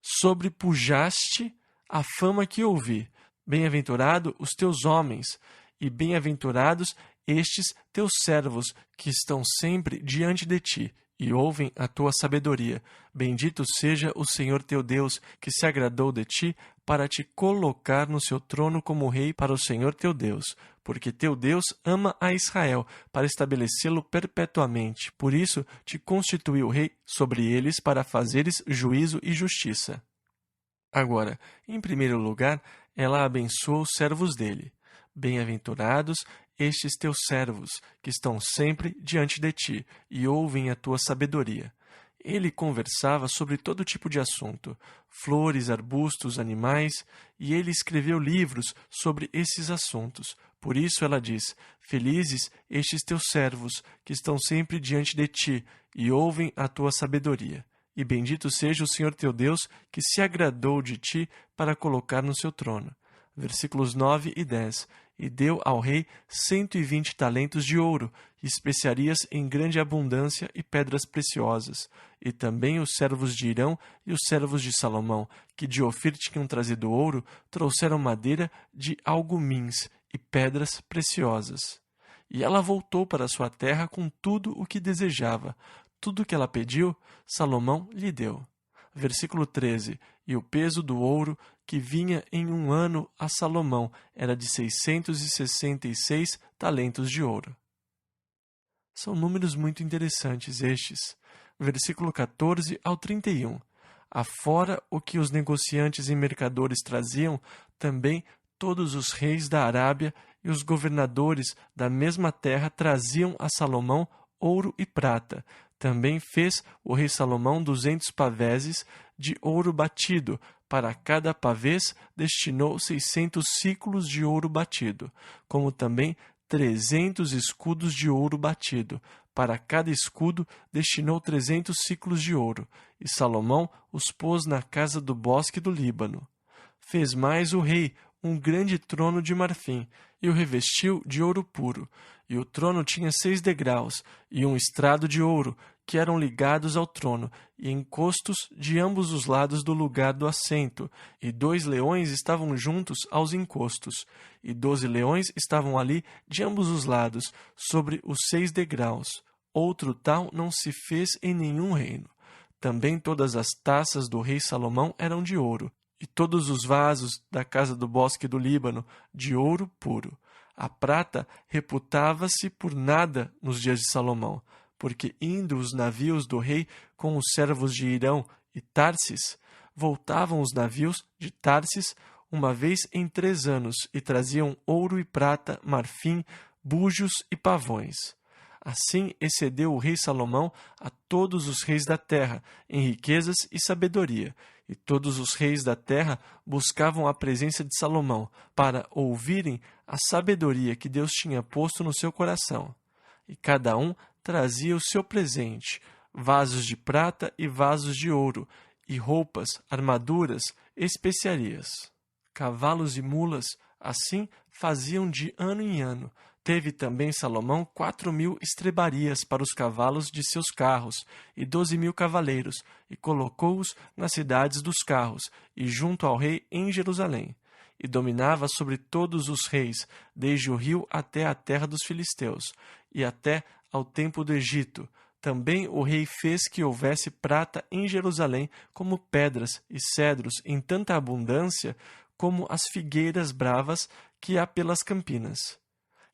Sobrepujaste a fama que ouvi. Bem-aventurado os teus homens, e bem-aventurados estes teus servos, que estão sempre diante de ti, e ouvem a tua sabedoria. Bendito seja o Senhor teu Deus, que se agradou de ti, para te colocar no seu trono como rei para o Senhor teu Deus. Porque teu Deus ama a Israel, para estabelecê-lo perpetuamente. Por isso te constituiu rei sobre eles, para fazeres juízo e justiça. Agora, em primeiro lugar, ela abençoa os servos dele. Bem-aventurados estes teus servos, que estão sempre diante de ti, e ouvem a tua sabedoria. Ele conversava sobre todo tipo de assunto, flores, arbustos, animais, e ele escreveu livros sobre esses assuntos. Por isso ela diz: felizes estes teus servos, que estão sempre diante de ti, e ouvem a tua sabedoria. E bendito seja o Senhor teu Deus, que se agradou de ti para colocar no seu trono. Versículos 9 e 10. E deu ao rei 120 talentos de ouro, especiarias em grande abundância e pedras preciosas. E também os servos de Irão e os servos de Salomão, que de Ofir tinham trazido ouro, trouxeram madeira de algumins e pedras preciosas. E ela voltou para sua terra com tudo o que desejava. Tudo o que ela pediu, Salomão lhe deu. Versículo 13. E o peso do ouro que vinha em um ano a Salomão era de 666 talentos de ouro. São números muito interessantes estes. Versículo 14 ao 31. Afora o que os negociantes e mercadores traziam, também todos os reis da Arábia e os governadores da mesma terra traziam a Salomão ouro e prata. Também fez o rei Salomão 200 paveses de ouro batido. Para cada pavês destinou 600 siclos de ouro batido, como também 300 escudos de ouro batido. Para cada escudo destinou 300 siclos de ouro. E Salomão os pôs na casa do bosque do Líbano. Fez mais o rei um grande trono de marfim, e o revestiu de ouro puro. E o trono tinha 6 degraus, e um estrado de ouro, que eram ligados ao trono, e encostos de ambos os lados do lugar do assento, e 2 leões estavam juntos aos encostos, e 12 leões estavam ali de ambos os lados, sobre os 6 degraus. Outro tal não se fez em nenhum reino. Também todas as taças do rei Salomão eram de ouro, e todos os vasos da casa do bosque do Líbano de ouro puro. A prata reputava-se por nada nos dias de Salomão, porque indo os navios do rei com os servos de Irão e Tarsis, voltavam os navios de Tarsis uma vez em 3 anos, e traziam ouro e prata, marfim, búzios e pavões. Assim excedeu o rei Salomão a todos os reis da terra, em riquezas e sabedoria. E todos os reis da terra buscavam a presença de Salomão, para ouvirem a sabedoria que Deus tinha posto no seu coração. E cada um trazia o seu presente, vasos de prata e vasos de ouro, e roupas, armaduras, especiarias. Cavalos e mulas, assim faziam de ano em ano. Teve também Salomão 4.000 estrebarias para os cavalos de seus carros, e 12.000 cavaleiros, e colocou-os nas cidades dos carros, e junto ao rei em Jerusalém. E dominava sobre todos os reis, desde o rio até a terra dos filisteus, e até ao tempo do Egito. Também o rei fez que houvesse prata em Jerusalém, como pedras e cedros em tanta abundância, como as figueiras bravas que há pelas campinas.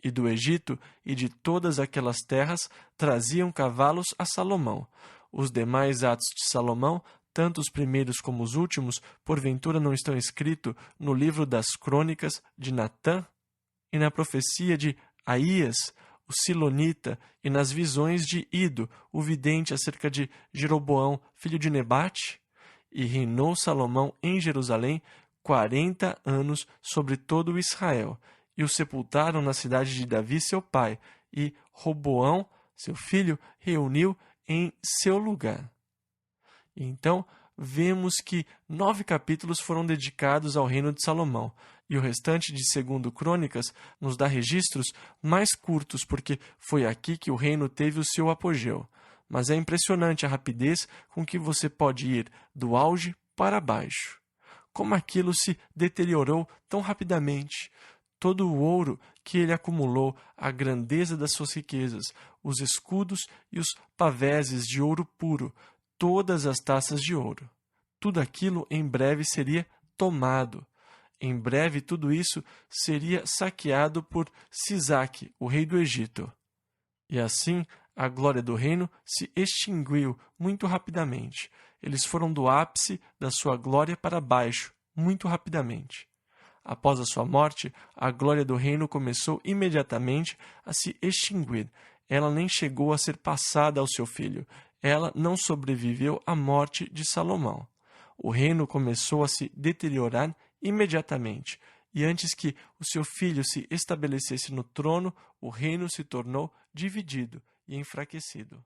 E do Egito e de todas aquelas terras traziam cavalos a Salomão. Os demais atos de Salomão, tanto os primeiros como os últimos, porventura não estão escritos no livro das crônicas de Natã e na profecia de Aías, o Silonita, e nas visões de Ido, o vidente, acerca de Jeroboão, filho de Nebate? E reinou Salomão em Jerusalém 40 anos sobre todo o Israel, e o sepultaram na cidade de Davi, seu pai, e Roboão, seu filho, reuniu em seu lugar. Então, vemos que 9 capítulos foram dedicados ao reino de Salomão, e o restante de 2 Crônicas nos dá registros mais curtos, porque foi aqui que o reino teve o seu apogeu. Mas é impressionante a rapidez com que você pode ir do auge para baixo. Como aquilo se deteriorou tão rapidamente. Todo o ouro que ele acumulou, a grandeza das suas riquezas, os escudos e os pavéses de ouro puro, todas as taças de ouro. Tudo aquilo em breve seria tomado. Em breve tudo isso seria saqueado por Sisaque, o rei do Egito. E assim a glória do reino se extinguiu muito rapidamente. Eles foram do ápice da sua glória para baixo, muito rapidamente. Após a sua morte, a glória do reino começou imediatamente a se extinguir. Ela nem chegou a ser passada ao seu filho. Ela não sobreviveu à morte de Salomão. O reino começou a se deteriorar imediatamente, e antes que o seu filho se estabelecesse no trono, o reino se tornou dividido e enfraquecido.